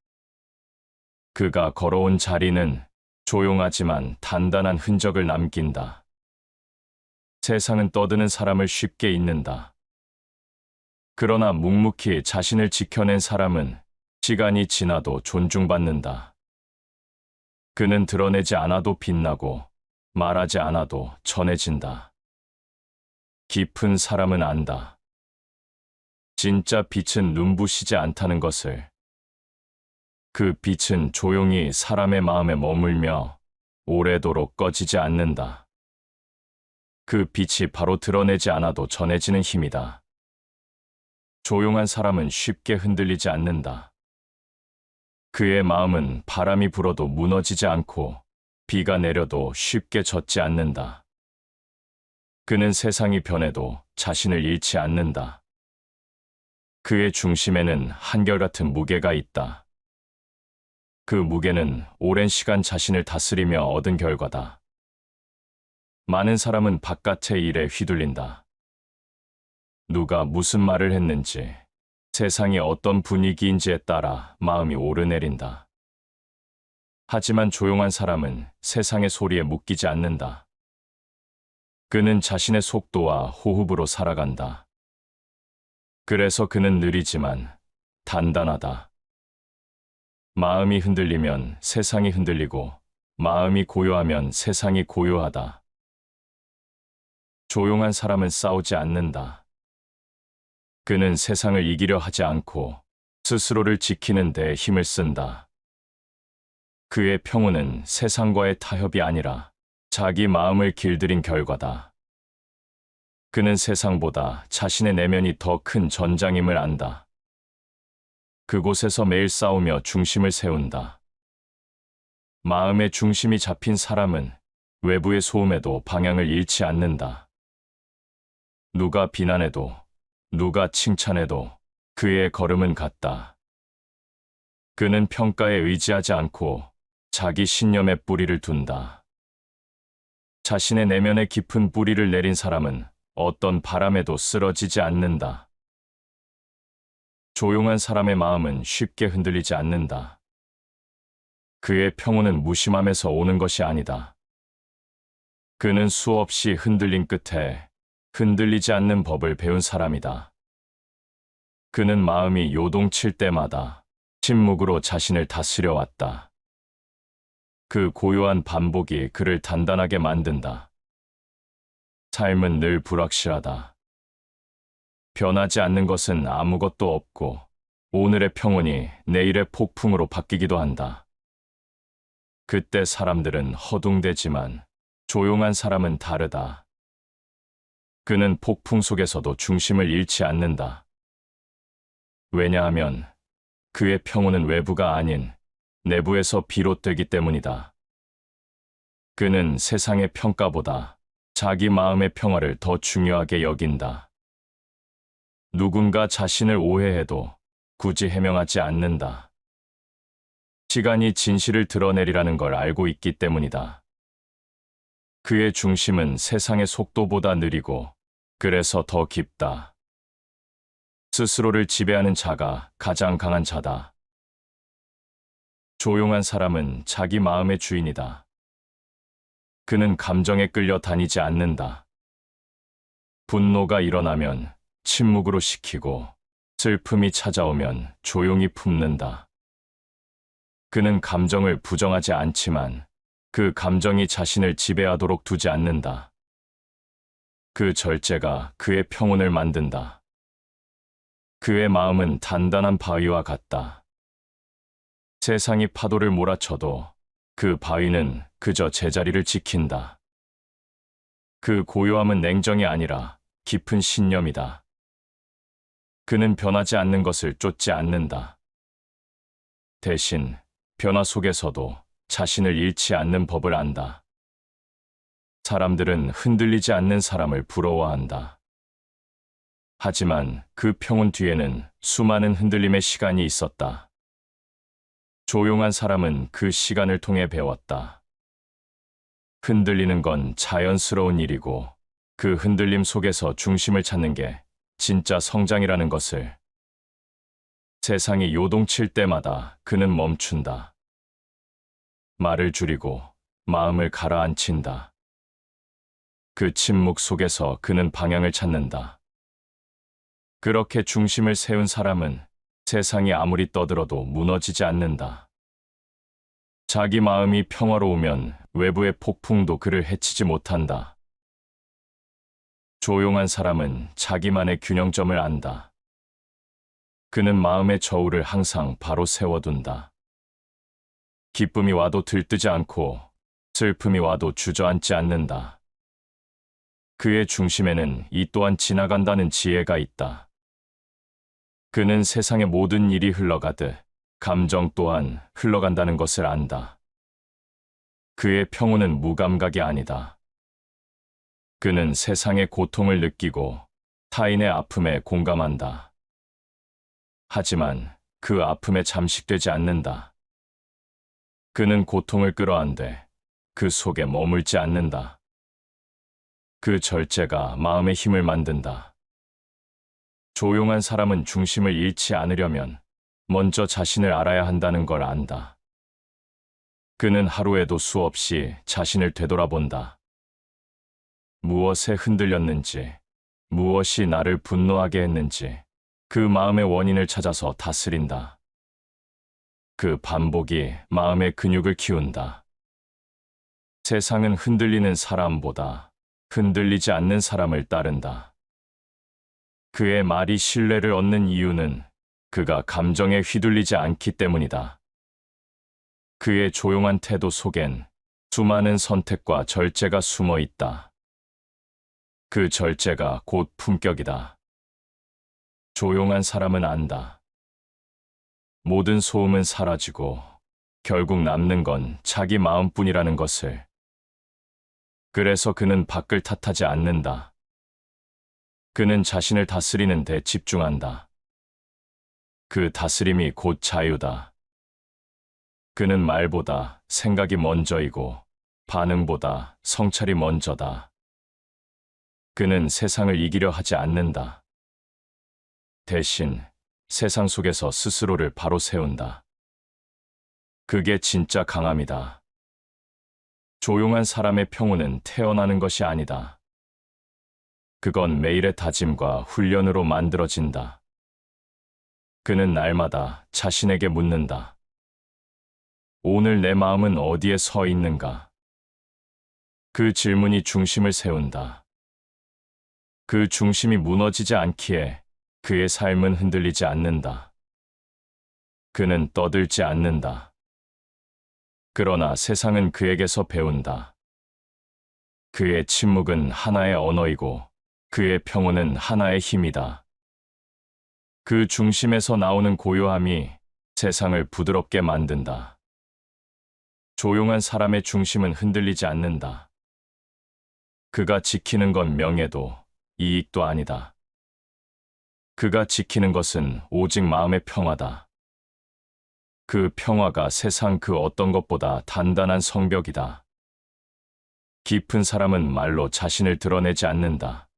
그가 걸어온 자리는 조용하지만 단단한 흔적을 남긴다. 세상은 떠드는 사람을 쉽게 잊는다. 그러나 묵묵히 자신을 지켜낸 사람은 시간이 지나도 존중받는다. 그는 드러내지 않아도 빛나고 말하지 않아도 전해진다. 깊은 사람은 안다. 진짜 빛은 눈부시지 않다는 것을. 그 빛은 조용히 사람의 마음에 머물며 오래도록 꺼지지 않는다. 그 빛이 바로 드러내지 않아도 전해지는 힘이다. 조용한 사람은 쉽게 흔들리지 않는다. 그의 마음은 바람이 불어도 무너지지 않고 비가 내려도 쉽게 젖지 않는다. 그는 세상이 변해도 자신을 잃지 않는다. 그의 중심에는 한결같은 무게가 있다. 그 무게는 오랜 시간 자신을 다스리며 얻은 결과다. 많은 사람은 바깥의 일에 휘둘린다. 누가 무슨 말을 했는지, 세상이 어떤 분위기인지에 따라 마음이 오르내린다. 하지만 조용한 사람은 세상의 소리에 묶이지 않는다. 그는 자신의 속도와 호흡으로 살아간다. 그래서 그는 느리지만 단단하다. 마음이 흔들리면 세상이 흔들리고 마음이 고요하면 세상이 고요하다. 조용한 사람은 싸우지 않는다. 그는 세상을 이기려 하지 않고 스스로를 지키는 데 힘을 쓴다. 그의 평온은 세상과의 타협이 아니라 자기 마음을 길들인 결과다. 그는 세상보다 자신의 내면이 더 큰 전장임을 안다. 그곳에서 매일 싸우며 중심을 세운다. 마음의 중심이 잡힌 사람은 외부의 소음에도 방향을 잃지 않는다. 누가 비난해도 누가 칭찬해도 그의 걸음은 같다. 그는 평가에 의지하지 않고 자기 신념에 뿌리를 둔다. 자신의 내면에 깊은 뿌리를 내린 사람은 어떤 바람에도 쓰러지지 않는다. 조용한 사람의 마음은 쉽게 흔들리지 않는다. 그의 평온은 무심함에서 오는 것이 아니다. 그는 수없이 흔들린 끝에 흔들리지 않는 법을 배운 사람이다. 그는 마음이 요동칠 때마다 침묵으로 자신을 다스려 왔다. 그 고요한 반복이 그를 단단하게 만든다. 삶은 늘 불확실하다. 변하지 않는 것은 아무것도 없고 오늘의 평온이 내일의 폭풍으로 바뀌기도 한다. 그때 사람들은 허둥대지만 조용한 사람은 다르다. 그는 폭풍 속에서도 중심을 잃지 않는다. 왜냐하면 그의 평온은 외부가 아닌 내부에서 비롯되기 때문이다. 그는 세상의 평가보다 자기 마음의 평화를 더 중요하게 여긴다. 누군가 자신을 오해해도 굳이 해명하지 않는다. 시간이 진실을 드러내리라는 걸 알고 있기 때문이다. 그의 중심은 세상의 속도보다 느리고 그래서 더 깊다. 스스로를 지배하는 자가 가장 강한 자다. 조용한 사람은 자기 마음의 주인이다. 그는 감정에 끌려 다니지 않는다. 분노가 일어나면 침묵으로 식히고 슬픔이 찾아오면 조용히 품는다. 그는 감정을 부정하지 않지만 그 감정이 자신을 지배하도록 두지 않는다. 그 절제가 그의 평온을 만든다. 그의 마음은 단단한 바위와 같다. 세상이 파도를 몰아쳐도 그 바위는 그저 제자리를 지킨다. 그 고요함은 냉정이 아니라 깊은 신념이다. 그는 변하지 않는 것을 쫓지 않는다. 대신 변화 속에서도 자신을 잃지 않는 법을 안다. 사람들은 흔들리지 않는 사람을 부러워한다. 하지만 그 평온 뒤에는 수많은 흔들림의 시간이 있었다. 조용한 사람은 그 시간을 통해 배웠다. 흔들리는 건 자연스러운 일이고 그 흔들림 속에서 중심을 찾는 게 진짜 성장이라는 것을. 세상이 요동칠 때마다 그는 멈춘다. 말을 줄이고 마음을 가라앉힌다. 그 침묵 속에서 그는 방향을 찾는다. 그렇게 중심을 세운 사람은 세상이 아무리 떠들어도 무너지지 않는다. 자기 마음이 평화로우면 외부의 폭풍도 그를 해치지 못한다. 조용한 사람은 자기만의 균형점을 안다. 그는 마음의 저울을 항상 바로 세워둔다. 기쁨이 와도 들뜨지 않고 슬픔이 와도 주저앉지 않는다. 그의 중심에는 이 또한 지나간다는 지혜가 있다. 그는 세상의 모든 일이 흘러가듯 감정 또한 흘러간다는 것을 안다. 그의 평온은 무감각이 아니다. 그는 세상의 고통을 느끼고 타인의 아픔에 공감한다. 하지만 그 아픔에 잠식되지 않는다. 그는 고통을 끌어안되 그 속에 머물지 않는다. 그 절제가 마음의 힘을 만든다. 조용한 사람은 중심을 잃지 않으려면 먼저 자신을 알아야 한다는 걸 안다. 그는 하루에도 수없이 자신을 되돌아본다. 무엇에 흔들렸는지, 무엇이 나를 분노하게 했는지 그 마음의 원인을 찾아서 다스린다. 그 반복이 마음의 근육을 키운다. 세상은 흔들리는 사람보다 흔들리지 않는 사람을 따른다. 그의 말이 신뢰를 얻는 이유는 그가 감정에 휘둘리지 않기 때문이다. 그의 조용한 태도 속엔 수많은 선택과 절제가 숨어 있다. 그 절제가 곧 품격이다. 조용한 사람은 안다. 모든 소음은 사라지고 결국 남는 건 자기 마음뿐이라는 것을. 그래서 그는 밖을 탓하지 않는다. 그는 자신을 다스리는 데 집중한다. 그 다스림이 곧 자유다. 그는 말보다 생각이 먼저이고 반응보다 성찰이 먼저다. 그는 세상을 이기려 하지 않는다. 대신 세상 속에서 스스로를 바로 세운다. 그게 진짜 강함이다. 조용한 사람의 평온은 태어나는 것이 아니다. 그건 매일의 다짐과 훈련으로 만들어진다. 그는 날마다 자신에게 묻는다. 오늘 내 마음은 어디에 서 있는가? 그 질문이 중심을 세운다. 그 중심이 무너지지 않기에 그의 삶은 흔들리지 않는다. 그는 떠들지 않는다. 그러나 세상은 그에게서 배운다. 그의 침묵은 하나의 언어이고 그의 평온은 하나의 힘이다. 그 중심에서 나오는 고요함이 세상을 부드럽게 만든다. 조용한 사람의 중심은 흔들리지 않는다. 그가 지키는 건 명예도 이익도 아니다. 그가 지키는 것은 오직 마음의 평화다. 그 평화가 세상 그 어떤 것보다 단단한 성벽이다. 깊은 사람은 말로 자신을 드러내지 않는다.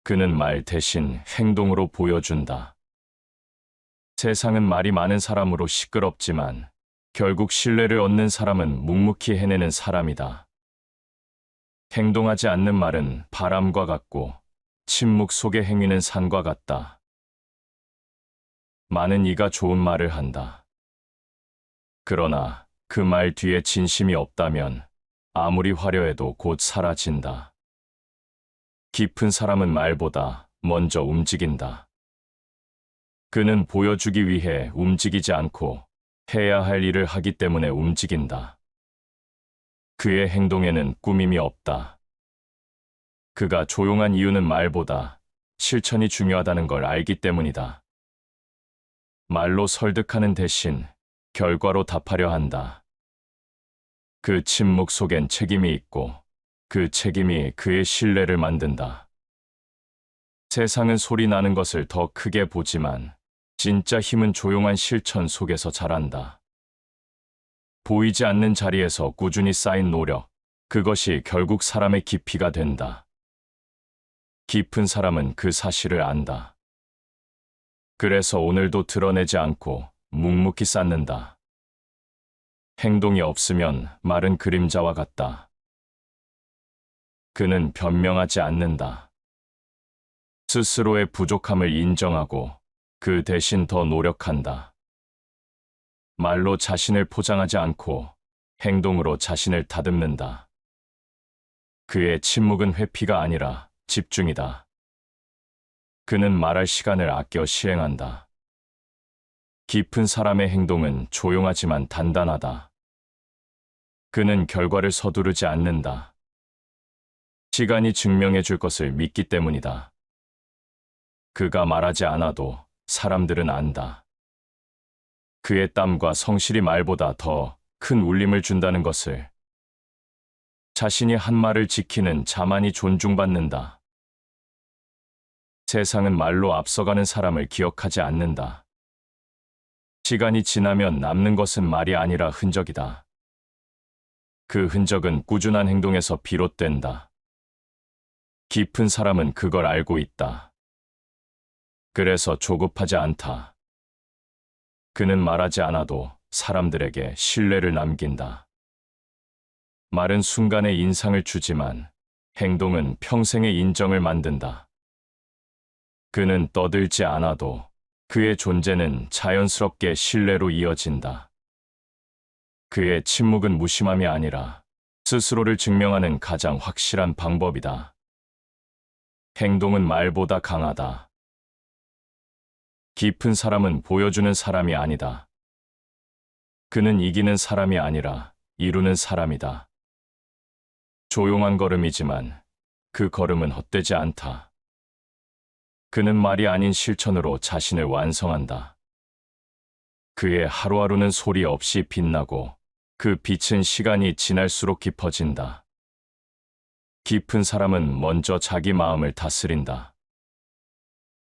그는 말 대신 행동으로 보여준다. 세상은 말이 많은 사람으로 시끄럽지만 결국 신뢰를 얻는 사람은 묵묵히 해내는 사람이다. 행동하지 않는 말은 바람과 같고 침묵 속의 행위는 산과 같다. 많은 이가 좋은 말을 한다. 그러나 그 말 뒤에 진심이 없다면 아무리 화려해도 곧 사라진다. 깊은 사람은 말보다 먼저 움직인다. 그는 보여주기 위해 움직이지 않고 해야 할 일을 하기 때문에 움직인다. 그의 행동에는 꾸밈이 없다. 그가 조용한 이유는 말보다 실천이 중요하다는 걸 알기 때문이다. 말로 설득하는 대신 결과로 답하려 한다. 그 침묵 속엔 책임이 있고 그 책임이 그의 신뢰를 만든다. 세상은 소리 나는 것을 더 크게 보지만 진짜 힘은 조용한 실천 속에서 자란다. 보이지 않는 자리에서 꾸준히 쌓인 노력, 그것이 결국 사람의 깊이가 된다. 깊은 사람은 그 사실을 안다. 그래서 오늘도 드러내지 않고 묵묵히 쌓는다. 행동이 없으면 말은 그림자와 같다. 그는 변명하지 않는다. 스스로의 부족함을 인정하고 그 대신 더 노력한다. 말로 자신을 포장하지 않고 행동으로 자신을 다듬는다. 그의 침묵은 회피가 아니라 집중이다. 그는 말할 시간을 아껴 시행한다. 깊은 사람의 행동은 조용하지만 단단하다. 그는 결과를 서두르지 않는다. 시간이 증명해 줄 것을 믿기 때문이다. 그가 말하지 않아도 사람들은 안다. 그의 땀과 성실이 말보다 더 큰 울림을 준다는 것을. 자신이 한 말을 지키는 자만이 존중받는다. 세상은 말로 앞서가는 사람을 기억하지 않는다. 시간이 지나면 남는 것은 말이 아니라 흔적이다. 그 흔적은 꾸준한 행동에서 비롯된다. 깊은 사람은 그걸 알고 있다. 그래서 조급하지 않다. 그는 말하지 않아도 사람들에게 신뢰를 남긴다. 말은 순간의 인상을 주지만 행동은 평생의 인정을 만든다. 그는 떠들지 않아도 그의 존재는 자연스럽게 신뢰로 이어진다. 그의 침묵은 무심함이 아니라 스스로를 증명하는 가장 확실한 방법이다. 행동은 말보다 강하다. 깊은 사람은 보여주는 사람이 아니다. 그는 이기는 사람이 아니라 이루는 사람이다. 조용한 걸음이지만 그 걸음은 헛되지 않다. 그는 말이 아닌 실천으로 자신을 완성한다. 그의 하루하루는 소리 없이 빛나고 그 빛은 시간이 지날수록 깊어진다. 깊은 사람은 먼저 자기 마음을 다스린다.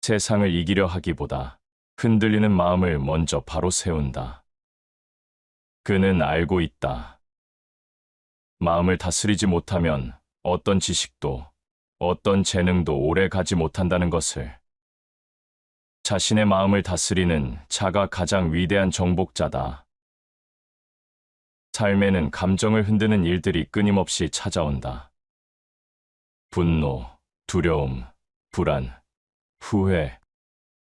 세상을 이기려 하기보다 흔들리는 마음을 먼저 바로 세운다. 그는 알고 있다. 마음을 다스리지 못하면 어떤 지식도, 어떤 재능도 오래 가지 못한다는 것을. 자신의 마음을 다스리는 자가 가장 위대한 정복자다. 삶에는 감정을 흔드는 일들이 끊임없이 찾아온다. 분노, 두려움, 불안, 후회.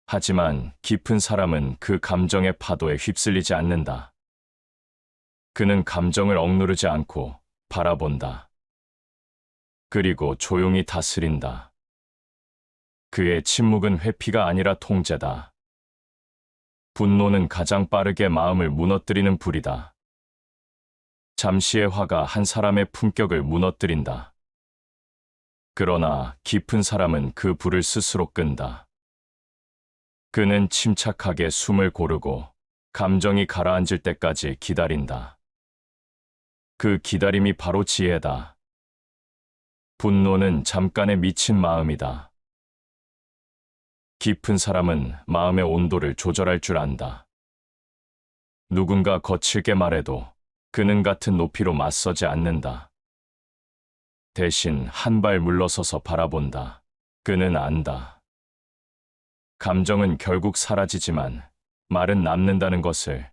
하지만 깊은 사람은 그 감정의 파도에 휩쓸리지 않는다. 그는 감정을 억누르지 않고 바라본다. 그리고 조용히 다스린다. 그의 침묵은 회피가 아니라 통제다. 분노는 가장 빠르게 마음을 무너뜨리는 불이다. 잠시의 화가 한 사람의 품격을 무너뜨린다. 그러나 깊은 사람은 그 불을 스스로 끈다. 그는 침착하게 숨을 고르고 감정이 가라앉을 때까지 기다린다. 그 기다림이 바로 지혜다. 분노는 잠깐의 미친 마음이다. 깊은 사람은 마음의 온도를 조절할 줄 안다. 누군가 거칠게 말해도 그는 같은 높이로 맞서지 않는다. 대신 한 발 물러서서 바라본다. 그는 안다. 감정은 결국 사라지지만 말은 남는다는 것을.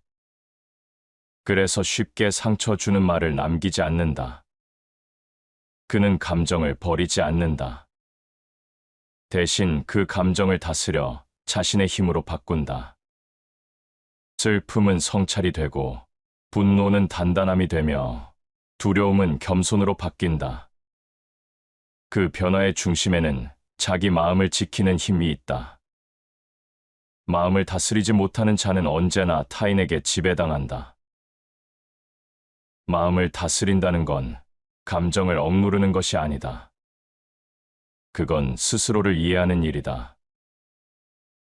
그래서 쉽게 상처 주는 말을 남기지 않는다. 그는 감정을 버리지 않는다. 대신 그 감정을 다스려 자신의 힘으로 바꾼다. 슬픔은 성찰이 되고 분노는 단단함이 되며 두려움은 겸손으로 바뀐다. 그 변화의 중심에는 자기 마음을 지키는 힘이 있다. 마음을 다스리지 못하는 자는 언제나 타인에게 지배당한다. 마음을 다스린다는 건 감정을 억누르는 것이 아니다. 그건 스스로를 이해하는 일이다.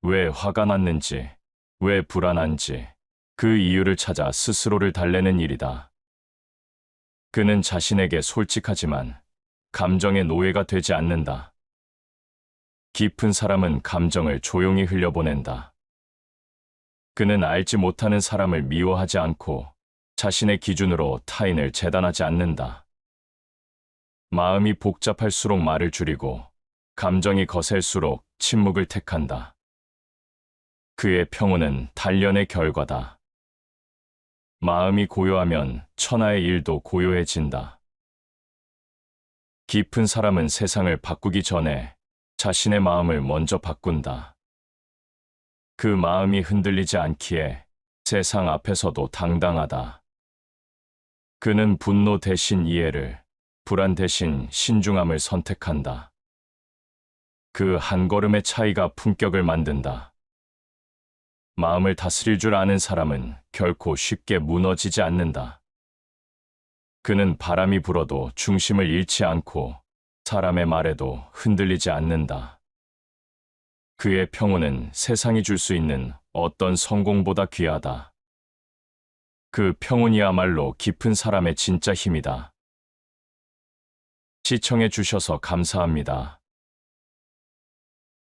왜 화가 났는지, 왜 불안한지, 그 이유를 찾아 스스로를 달래는 일이다. 그는 자신에게 솔직하지만 감정의 노예가 되지 않는다. 깊은 사람은 감정을 조용히 흘려보낸다. 그는 알지 못하는 사람을 미워하지 않고 자신의 기준으로 타인을 재단하지 않는다. 마음이 복잡할수록 말을 줄이고 감정이 거셀수록 침묵을 택한다. 그의 평온은 단련의 결과다. 마음이 고요하면 천하의 일도 고요해진다. 깊은 사람은 세상을 바꾸기 전에 자신의 마음을 먼저 바꾼다. 그 마음이 흔들리지 않기에 세상 앞에서도 당당하다. 그는 분노 대신 이해를, 불안 대신 신중함을 선택한다. 그 한 걸음의 차이가 품격을 만든다. 마음을 다스릴 줄 아는 사람은 결코 쉽게 무너지지 않는다. 그는 바람이 불어도 중심을 잃지 않고 사람의 말에도 흔들리지 않는다. 그의 평온은 세상이 줄 수 있는 어떤 성공보다 귀하다. 그 평온이야말로 깊은 사람의 진짜 힘이다. 시청해 주셔서 감사합니다.